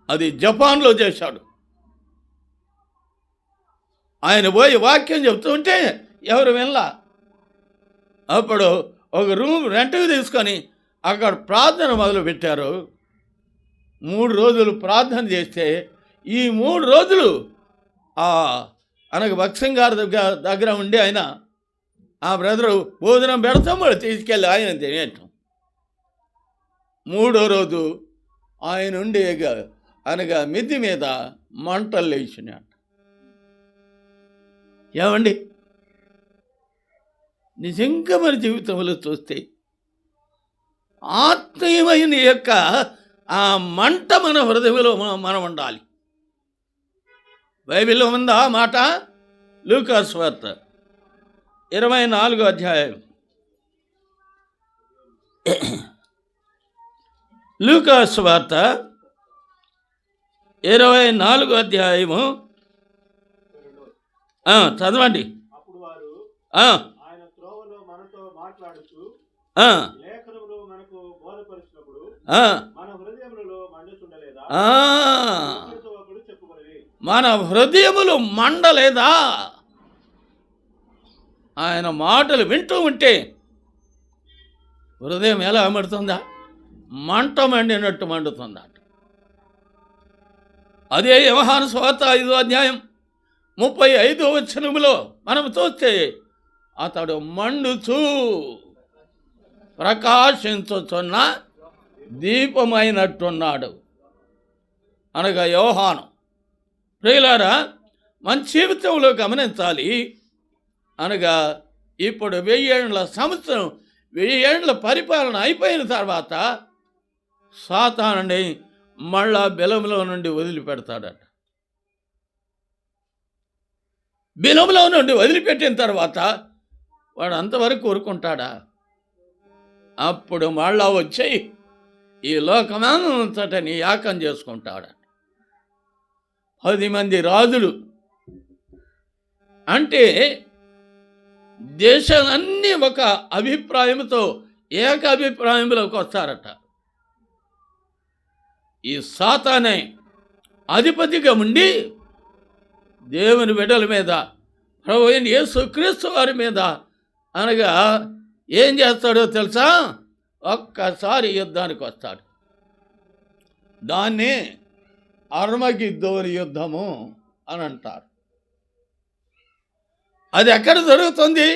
అది జపాన్లో చేశాడు. ఆయన పోయి వాక్యం చెప్తుంటే ఎవరు వినలా. అప్పుడు ఒక రూమ్ రెంట్కి తీసుకొని అక్కడ ప్రార్థన మొదలుపెట్టారు. 3 రోజులు ప్రార్థన చేస్తే ఈ 3 రోజులు అనగా భక్సింగ్ గారి దగ్గర ఉండి ఆయన ఆ బ్రదరు భోజనం పెడతాం వాళ్ళు తీసుకెళ్ళి ఆయన తినేయటం. 3వ రోజు ఆయన ఉండి అనగా మిద్ది మీద మంటలు లేచినాడు. ఏమండి, నిజంగా మన జీవితంలో చూస్తే ఆత్మీయమైన యొక్క ఆ మంట మన హృదయంలో మనం ఉండాలి. బైబిల్లో ఉందా మాట? లూకా సువార్త 24వ అధ్యాయం. లూకా సువార్త 24వ అధ్యాయము చదవండి. మన హృదయములు మండలేదా? ఆయన మాటలు వింటూ ఉంటే హృదయం ఎలా మండుతుందా? మంట మండినట్టు మండుతుందా? అదే యోహాను సువార్త 5వ అధ్యాయం 35వ వచనములో మనం చూస్తే అతడు మండుచూ ప్రకాశించుచున్న దీపమైనట్టున్నాడు అనగా యోహాను. ప్రియులారా, మన జీవితంలో గమనించాలి. అనగా ఇప్పుడు 1000 ఏండ్ల సంవత్సరం 1000 ఏండ్ల పరిపాలన అయిపోయిన తర్వాత సాతానుని మళ్ళా బిలంలో నుండి వదిలిపెడతాడట. బిలంలో నుండి వదిలిపెట్టిన తర్వాత వాడు అంతవరకు ఊరుకుంటాడా? అప్పుడు మళ్ళా వచ్చి ఈ లోకమంతటిని యాకం చేసుకుంటాడు. 10 మంది రాజులు అంటే దేశాలన్నీ ఒక అభిప్రాయంతో ఏకాభిప్రాయంలోకి వస్తారట. ఈ సాతానే అధిపతిగా ఉండి దేవుని బిడ్డల మీద, ప్రభువైన యేసుక్రీస్తు వారి మీద అనగా ఏం చేస్తాడో తెలుసా? ఒక్కసారి యుద్ధానికి వస్తాడు. దాన్ని అర్మగిద్దోని యుద్ధము అని అంటారు. అది ఎక్కడ జరుగుతుంది?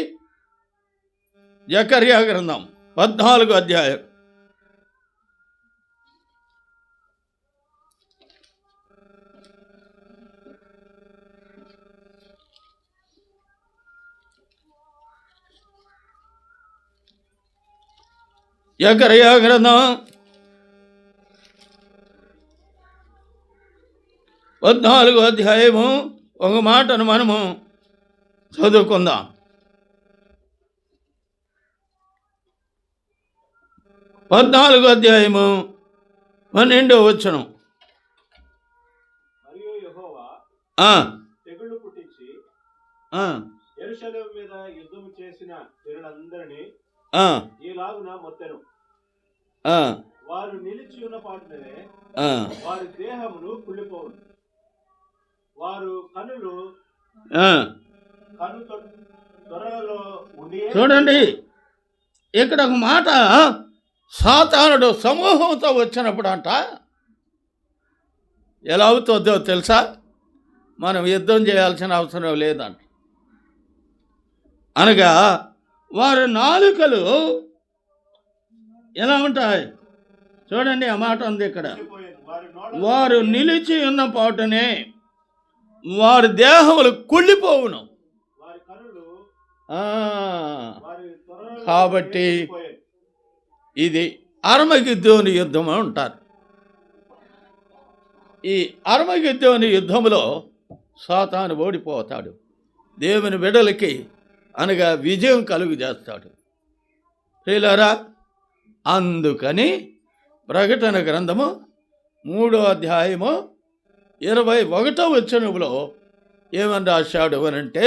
జకర్యా గ్రంథం 14వ అధ్యాయం. జకర్యా గ్రంథం 14వ అధ్యాయము ఒక మాటను మనము చదువుకుందాం. 14వ అధ్యాయము 12వ వచనం. మరియు యెహోవా తెగులు పుట్టించి యెరూషలేము మీద యుద్ధము చేసిన వీరులందరినీ ఈలాగున మొత్తెను. వారు నిలిచి ఉన్న పాటునే వారి దేహములు కుళ్ళిపోవును. వారు కన్నులు త్వరలో ఉండి. చూడండి, ఇక్కడ ఒక మాట, సాతానుడు సమూహంతో వచ్చినప్పుడు అంట ఎలా అవుతుందో తెలుసా? మనం యుద్ధం చేయాల్సిన అవసరం లేదంట. అనగా వారి నాలుకలు ఎలా ఉంటాయి? చూడండి, ఆ మాట ఉంది ఇక్కడ. వారు నిలిచి ఉన్న పాటునే వారి దేహములు కుళ్ళిపోవును. కాబట్టి ఇది అర్మగిద్దోని యుద్ధం అంటారు. ఈ అర్మగిద్దోని యుద్ధంలో సాతాను ఓడిపోతాడు. దేవుని బిడ్డలకి అనగా విజయం కలుగు చేస్తాడు. ప్రియులారా, అందుకని ప్రకటన గ్రంథము 3వ అధ్యాయము 21వ వచనంలో ఏమని రాశాడు అనంటే,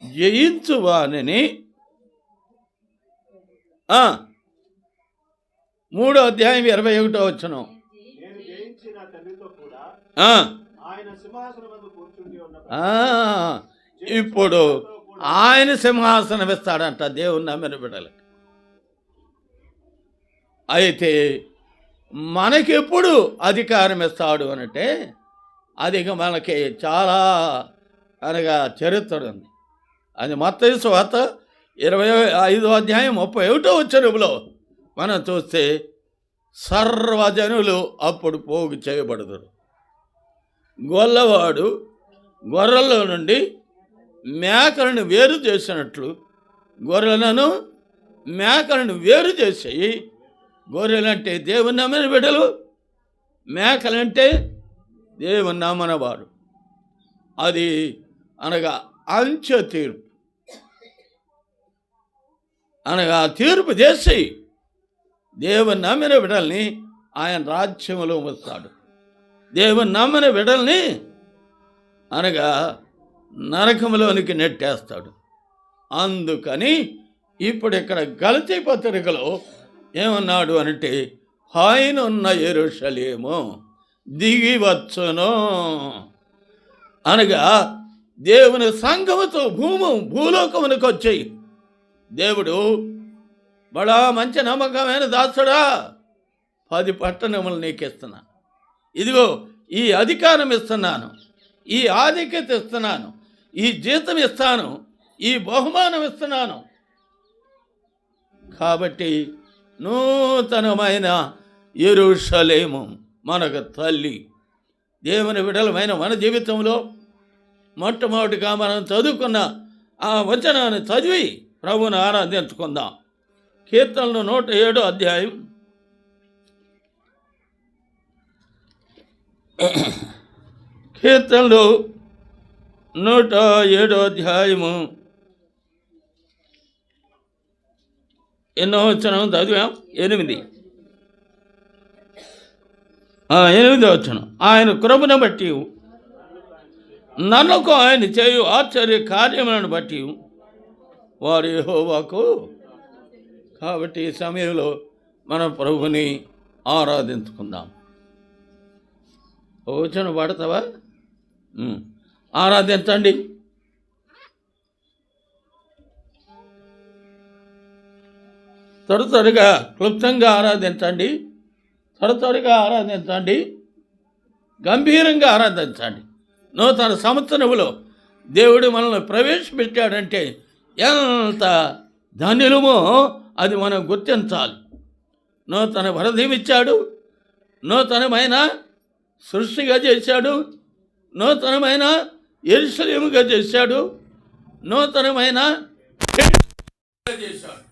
జయించువానిని 3వ అధ్యాయం 21వ వచనం. ఇప్పుడు ఆయన సింహాసనం ఇస్తాడంట దేవుని నమ్మిన బిడ్డలకి. అయితే మనకెప్పుడు అధికారం ఇస్తాడు అనంటే అది ఇక మనకి చాలా అనగా చరిత్ర ఉంది. అది మత్తయి సువార్త 25వ అధ్యాయం 31వ వచనంలో మనం చూస్తే సర్వజనులు అప్పుడు పోగు చేయబడతారు. గొల్లవాడు గొర్రెల్లో నుండి మేకలను వేరు చేసినట్లు గొర్రెలను మేకలను వేరు చేసేయి. గొర్రెలంటే దేవుని నమ్మిన బిడ్డలు, మేకలంటే దేవుని నమ్మని వారు. అది అనగా అంచె తీర్పు, అనగా తీర్పు చేసి దేవుని నమ్మిన బిడ్డల్ని ఆయన రాజ్యంలో ఉంచుతాడు. దేవుని నమ్మిన బిడ్డల్ని అనగా నరకంలోనికి నెట్టేస్తాడు. అందుకని ఇప్పుడు ఇక్కడ గలతీ పత్రికలో ఏమన్నాడు అంటే, ఆయన ఉన్న యెరూషలేము దిగి వచ్చును అనగా దేవుని సంఘముతో భూలోకమునికి వచ్చాయి. దేవుడు బడా మంచి నమ్మకమైన దాసుడా, 10 పట్టణములు నీకు ఇస్తున్నా, ఇదిగో ఈ అధికారం ఇస్తున్నాను, ఈ ఆధిక్యత ఇస్తున్నాను, ఈ జీతం ఇస్తాను, ఈ బహుమానం ఇస్తున్నాను. కాబట్టి నూతనమైన యెరూషలేము మనకు తల్లి. దేవుని విడలమైన మన జీవితంలో మొట్టమొదటిగా మనం చదువుకున్న ఆ వచనాన్ని చదివి ప్రభువుని ఆరాధించుకుందాం. కీర్తనలు 107వ అధ్యాయం కీర్తనలు 107వ అధ్యాయము ఎన్నో వచనం చదివాం? 8వ వచనం. ఆయన కృపను బట్టి నన్నుకు ఆయన చేయు ఆశ్చర్య కార్యములను బట్టి వారు యెహోవాకు. కాబట్టి ఈ సమయంలో మన ప్రభుని ఆరాధించుకుందాం. వచనం పడతావా? ఆరాధించండి. త్వరగా క్లుప్తంగా ఆరాధించండి, త్వరగా ఆరాధించండి, గంభీరంగా ఆరాధించండి. నూతన సంవత్సరములో దేవుడు మనల్ని ప్రవేశపెట్టాడంటే ఎంత ధన్యులమో అది మనం గుర్తించాలి. నూతన వరదమిచ్చాడు, నూతనమైన సృష్టిగా చేశాడు, నూతనమైన యెరూషలేముగా చేశాడు, నూతనమైన చేశాడు.